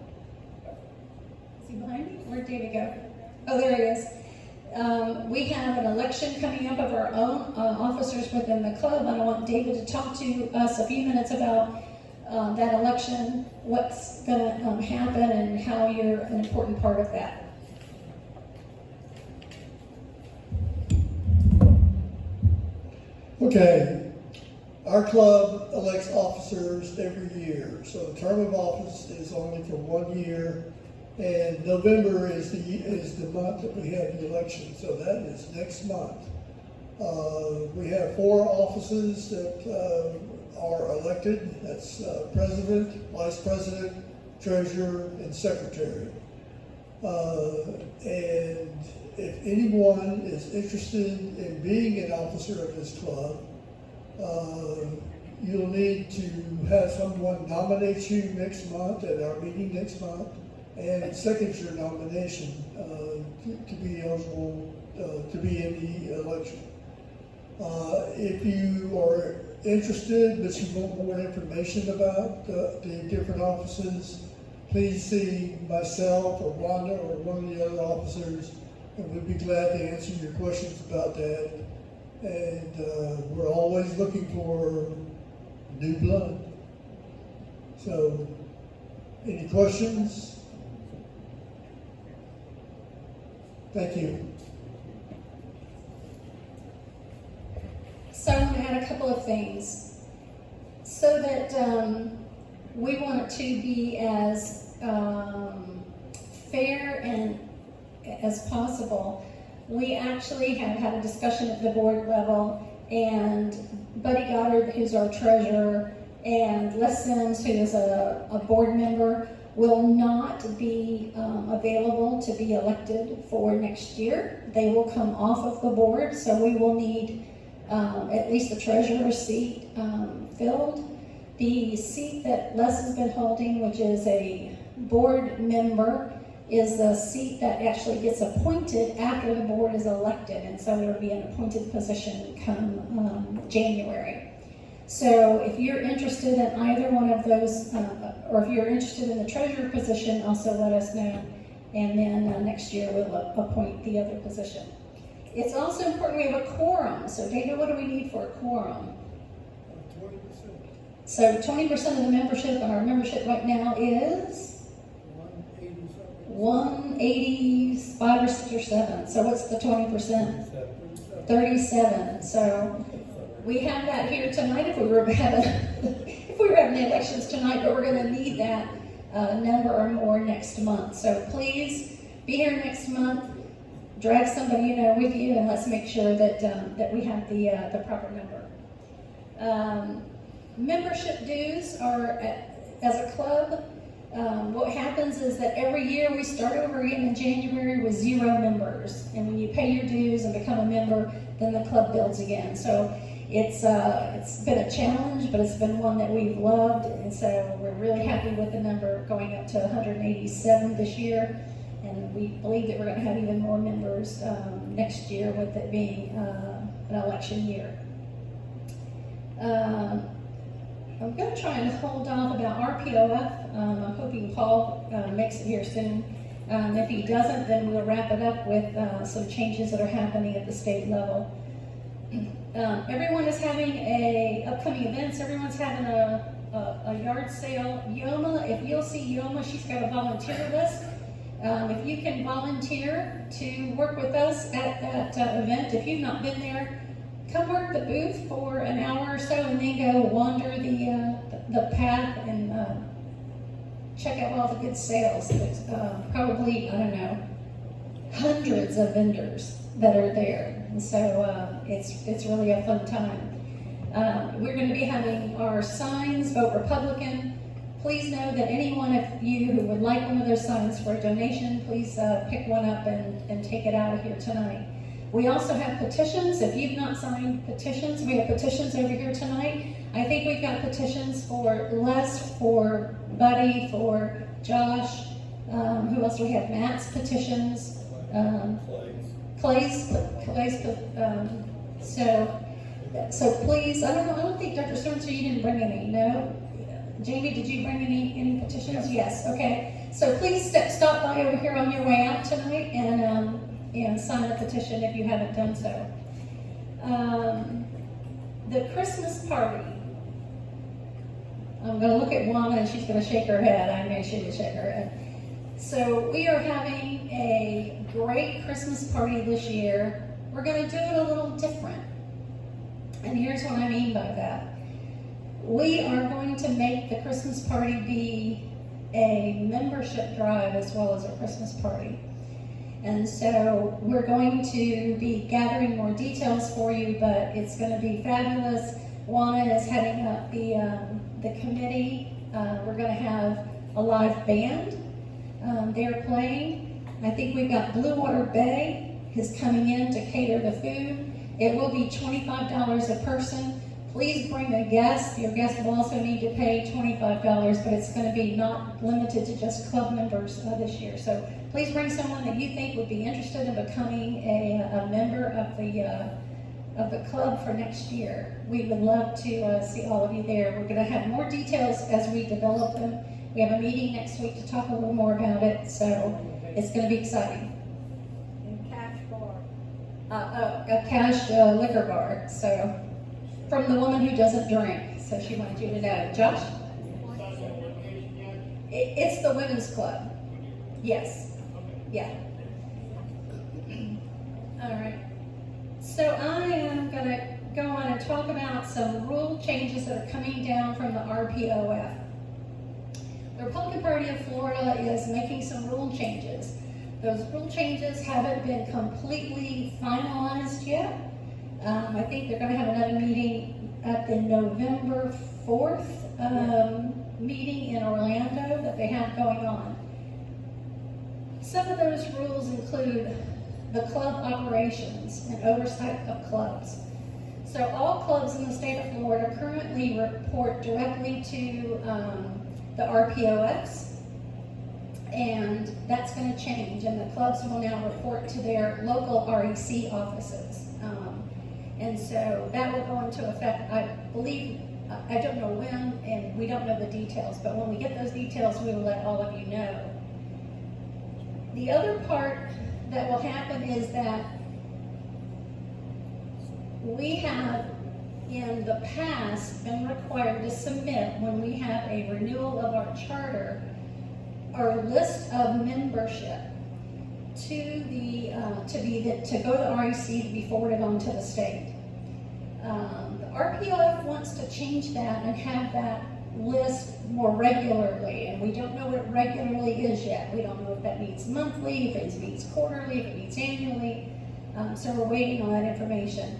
S1: Is he behind me? Where'd David go? Oh, there he is. We have an election coming up of our own officers within the club, and I want David to talk to us a few minutes about that election, what's going to happen, and how you're an important part of that.
S8: Okay, our club elects officers every year, so the term of office is only for 1 year, and November is the month that we have the election, so that is next month. We have 4 offices that are elected. That's president, vice president, treasurer, and secretary. And if anyone is interested in being an officer of this club, you'll need to have someone nominate you next month at our meeting next month, and second your nomination to be eligible to be in the election. If you are interested but you want more information about the different offices, please see myself or Wanda or one of the other officers, and we'd be glad to answer your questions about that. And we're always looking for new blood. So, any questions? Thank you.
S1: So I'm going to add a couple of things. So that we want it to be as fair and as possible, we actually have had a discussion at the board level, and Buddy Goddard, who's our treasurer, and Les Sims, who is a board member, will not be available to be elected for next year. They will come off of the board, so we will need at least the treasurer's seat filled. The seat that Les has been holding, which is a board member, is the seat that actually gets appointed after the board is elected, and so it'll be an appointed position come January. So if you're interested in either one of those, or if you're interested in the treasurer position, also let us know, and then next year we'll appoint the other position. It's also important we have a quorum. So David, what do we need for a quorum?
S7: 20%.
S1: So 20% of the membership, and our membership right now is 185 or 6 or 7. So what's the 20%? 37. So we have that here tonight if we were having the elections tonight, but we're going to need that number or more next month. So please be here next month. Drag somebody you know with you, and let's make sure that that we have the proper number. Membership dues are, as a club, what happens is that every year we start over again in January with 0 members, and when you pay your dues and become a member, then the club builds again. So it's been a challenge, but it's been one that we've loved, and so we're really happy with the number going up to 187 this year. And we believe that we're going to have even more members next year, with it being an election year. I'm going to try and hold off about RPOF. I'm hoping Paul makes it here soon. If he doesn't, then we'll wrap it up with some changes that are happening at the state level. Everyone is having upcoming events. Everyone's having a yard sale. Yoma, if you'll see Yoma, she's got a volunteer list. If you can volunteer to work with us at that event, if you've not been there, come work the booth for an hour or so, and then go wander the path and check out all the good sales. There's probably, I don't know, hundreds of vendors that are there, and so it's really a fun time. We're going to be having our signs, Vote Republican. Please know that any one of you who would like one of those signs for a donation, please pick one up and take it out of here tonight. We also have petitions. If you've not signed petitions, we have petitions over here tonight. I think we've got petitions for Les, for Buddy, for Josh. Who else do we have? Matt's petitions. Clay's. So please, I don't think Dr. Sorensen, you didn't bring any, no? Jamie, did you bring any petitions? Yes, okay. So please stop by over here on your way out tonight and sign the petition if you haven't done so. The Christmas party. I'm going to look at Juana and she's going to shake her head. I know she would shake her head. So we are having a great Christmas party this year. We're going to do it a little different. And here's what I mean by that. We are going to make the Christmas party be a membership drive as well as a Christmas party. And so we're going to be gathering more details for you, but it's going to be fabulous. Juana is heading up the committee. We're going to have a live band. They're playing. I think we've got Blue Water Bay is coming in to cater the food. It will be $25 a person. Please bring a guest. Your guest will also need to pay $25, but it's going to be not limited to just club members this year. So please bring someone that you think would be interested in becoming a member of the club for next year. We would love to see all of you there. We're going to have more details as we develop them. We have a meeting next week to talk a little more about it, so it's going to be exciting.
S5: And cash bar.
S1: A cash liquor bar, so from the woman who doesn't drink, so she wanted you to know. Josh? It's the women's club. Yes. Yeah. All right. So I am going to go on and talk about some rule changes that are coming down from the RPOF. The Republican Party of Florida is making some rule changes. Those rule changes haven't been completely finalized yet. I think they're going to have another meeting at the November 4th meeting in Orlando that they have going on. Some of those rules include the club operations and oversight of clubs. So all clubs in the state of Florida currently report directly to the RPOFs, and that's going to change, and the clubs will now report to their local REC offices. And so that will go into effect, I believe, I don't know when, and we don't know the details, but when we get those details, we will let all of you know. The other part that will happen is that we have in the past been required to submit, when we have a renewal of our charter, our list of membership to go to REC to be forwarded on to the state. The RPOF wants to change that and have that list more regularly, and we don't know what regularly is yet. We don't know if that means monthly, if it means quarterly, if it means annually. So we're waiting on that information.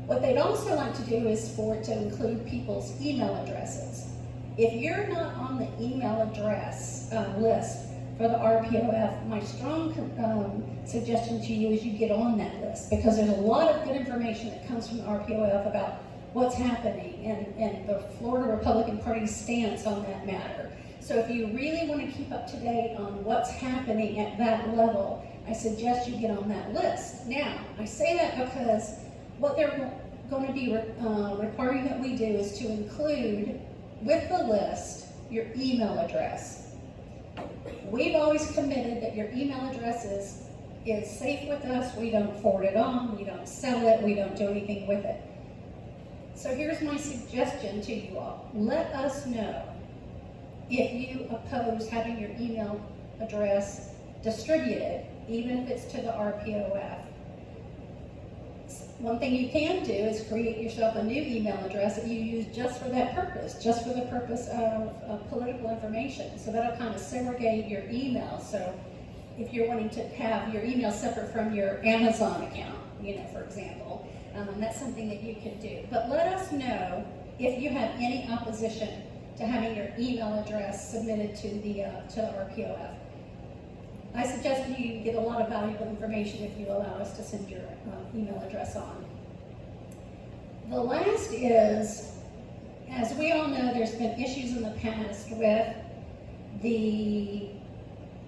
S1: What they'd also like to do is for it to include people's email addresses. If you're not on the email address list for the RPOF, my strong suggestion to you is you get on that list, because there's a lot of good information that comes from the RPOF about what's happening and the Florida Republican Party's stance on that matter. So if you really want to keep up to date on what's happening at that level, I suggest you get on that list. Now, I say that because what they're going to be requiring that we do is to include with the list your email address. We've always committed that your email address is safe with us. We don't forward it on, we don't sell it, we don't do anything with it. So here's my suggestion to you all. Let us know if you oppose having your email address distributed, even if it's to the RPOF. One thing you can do is create yourself a new email address that you use just for that purpose, just for the purpose of political information. So that'll kind of segregate your email. So if you're wanting to have your email separate from your Amazon account, for example, that's something that you can do. But let us know if you have any opposition to having your email address submitted to the RPOF. I suggest you get a lot of valuable information if you allow us to send your email address on. The last is, as we all know, there's been issues in the past with the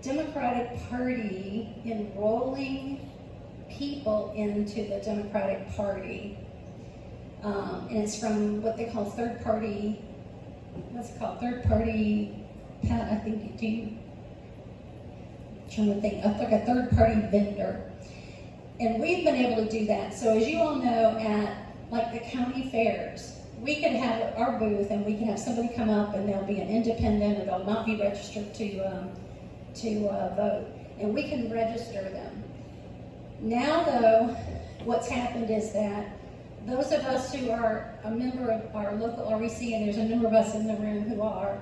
S1: Democratic Party enrolling people into the Democratic Party. And it's from what they call third-party what's it called, third party, I think you do, trying to think, like a third party vendor. And we've been able to do that. So as you all know, at like the county fairs, we could have our booth and we can have somebody come up and they'll be an independent and they'll not be registered to vote. And we can register them. Now though, what's happened is that those of us who are a member of our local REC, and there's a number of us in the room who are,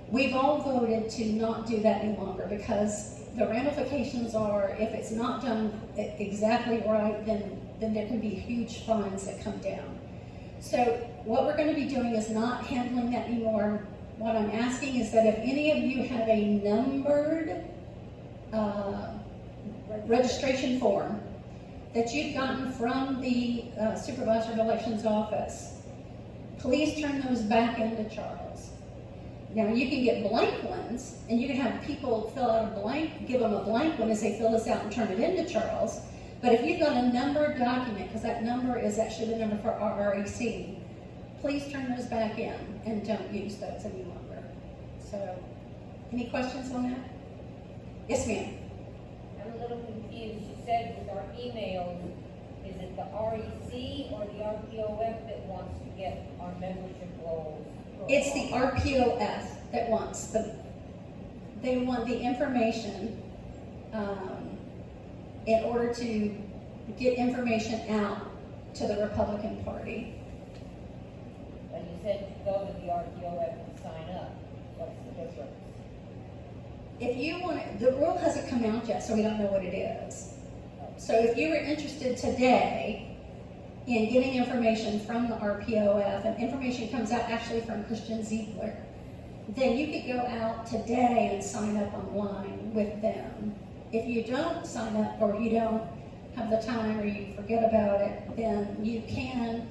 S1: we've all voted to not do that any longer because the ramifications are, if it's not done exactly right, then there can be huge fines that come down. So what we're going to be doing is not handling that anymore. What I'm asking is that if any of you have a numbered registration form that you've gotten from the Supervisor of Elections office, please turn those back into Charles. Now you can get blank ones, and you can have people fill out a blank, give them a blank one as they fill this out and turn it into Charles. But if you've got a numbered document, because that number is actually the number for our REC, please turn those back in and don't use those any longer. So, any questions on that? Yes, ma'am.
S9: I'm a little confused. You said with our emails, is it the REC or the RPOF that wants to get our membership rolls?
S1: It's the RPOF that wants they want the information in order to get information out to the Republican Party.
S9: But you said to go to the RPOF and sign up. What's the difference?
S1: If you want, the rule hasn't come out yet, so we don't know what it is. So if you were interested today in getting information from the RPOF, and information comes out actually from Christian Ziegler, then you could go out today and sign up online with them. If you don't sign up, or you don't have the time, or you forget about it, then you can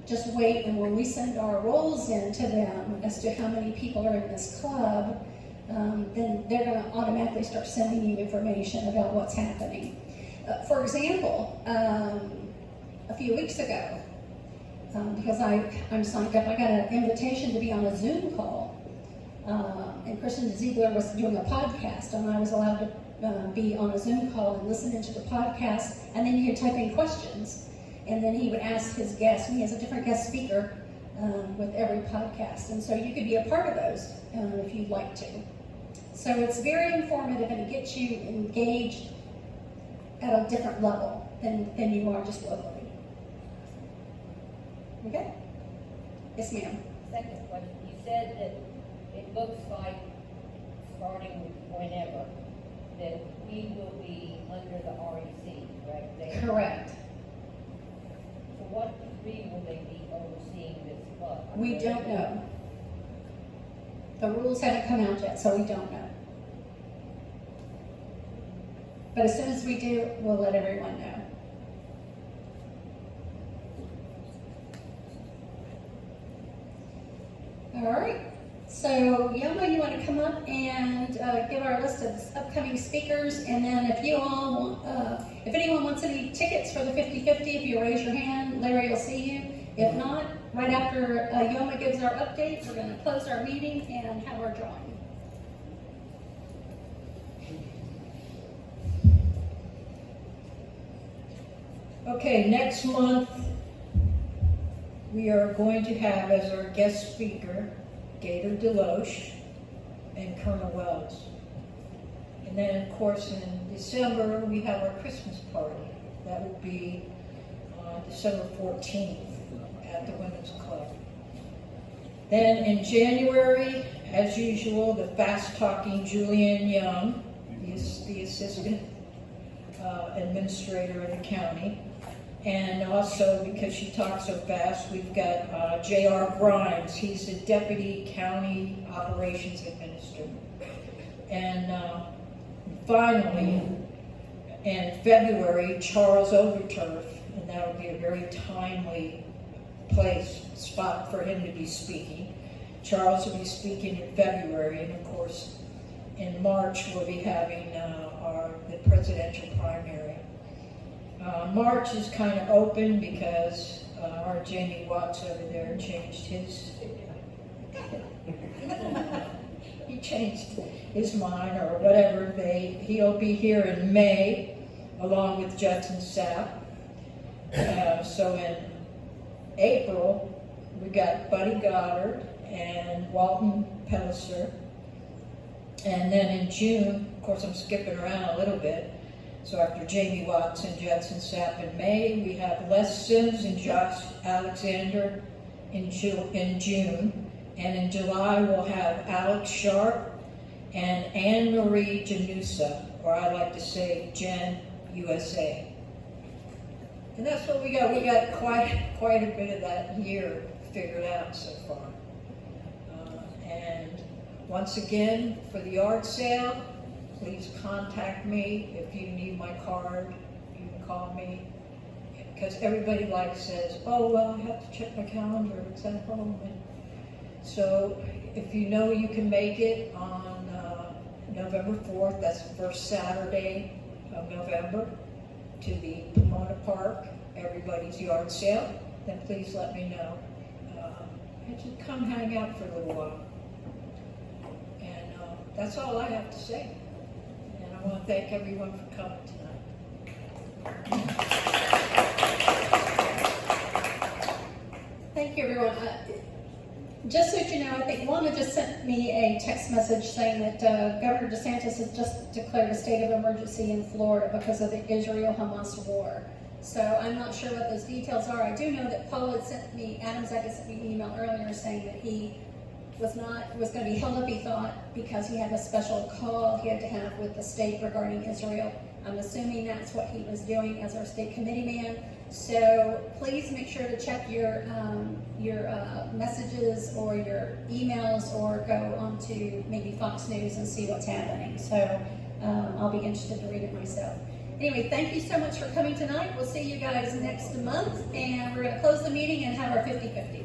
S1: just wait, and when we send our rolls in to them as to how many people are in this club, then they're going to automatically start sending you information about what's happening. For example, a few weeks ago, because I'm signed up, I got an invitation to be on a Zoom call, and Christian Ziegler was doing a podcast, and I was allowed to be on a Zoom call and listen into the podcast, and then you could type in questions, and then he would ask his guests, and he has a different guest speaker with every podcast, and so you could be a part of those if you'd like to. So it's very informative, and it gets you engaged at a different level than you are just locally. Okay? Yes, ma'am.
S9: Second question, you said that it looks like, starting with whenever, that we will be under the REC, correct?
S1: Correct.
S9: To what degree will they be overseeing this club?
S1: We don't know. The rules haven't come out yet, so we don't know. But as soon as we do, we'll let everyone know. All right. So, Yoma, you want to come up and give our list of upcoming speakers, and then if you all want, if anyone wants any tickets for the 50-50, if you raise your hand, Larry will see you. If not, right after Yoma gives our update, we're going to close our meeting and have our drawing.
S5: Okay, next month, we are going to have as our guest speaker, Gator Deloche and Colonel Wells. And then, of course, in December, we have our Christmas party. That will be December 14th at the Women's Club. Then in January, as usual, the fast-talking Julian Young, the assistant administrator of the county. And also, because she talks so fast, we've got J.R. Grimes. He's the Deputy County Operations Administrator. And finally, in February, Charles Overturf, and that will be a very timely spot for him to be speaking. Charles will be speaking in February, and of course, in March, we'll be having the presidential primary. March is kind of open because our Jamie Watts over there changed his He changed his mind or whatever. He'll be here in May, along with Judson Sapp. So in April, we got Buddy Goddard and Walton Pelliser. And then in June, of course I'm skipping around a little bit, so after Jamie Watts and Judson Sapp in May, we have Les Sims and Josh Alexander in June. And in July, we'll have Alex Sharp and Anne Marie Janusa, or I like to say Jen USA. And that's what we got. We got quite a bit of that year figured out so far. And once again, for the yard sale, please contact me if you need my card. You can call me. Because everybody says, oh, well, I have to check my calendar, it's at home. And so if you know you can make it on November 4th, that's the first Saturday of November, to the Pomona Park, everybody's yard sale, then please let me know. And just come hang out for a little while. And that's all I have to say. And I want to thank everyone for coming tonight.
S1: Thank you, everyone. Just so you know, I think Wanda just sent me a text message saying that Governor DeSantis has just declared a state of emergency in Florida because of the Israel-Hamas war. So I'm not sure what those details are. I do know that Paul had sent me, Adam Zek had sent me an email earlier saying that he was going to be held up, he thought, because he had a special call he had to have with the state regarding Israel. I'm assuming that's what he was doing as our state committee man. So please make sure to check your messages or your emails, or go onto maybe Fox News and see what's happening. So I'll be interested to read it myself. Anyway, thank you so much for coming tonight. We'll see you guys next month, and we're going to close the meeting and have our 50-50.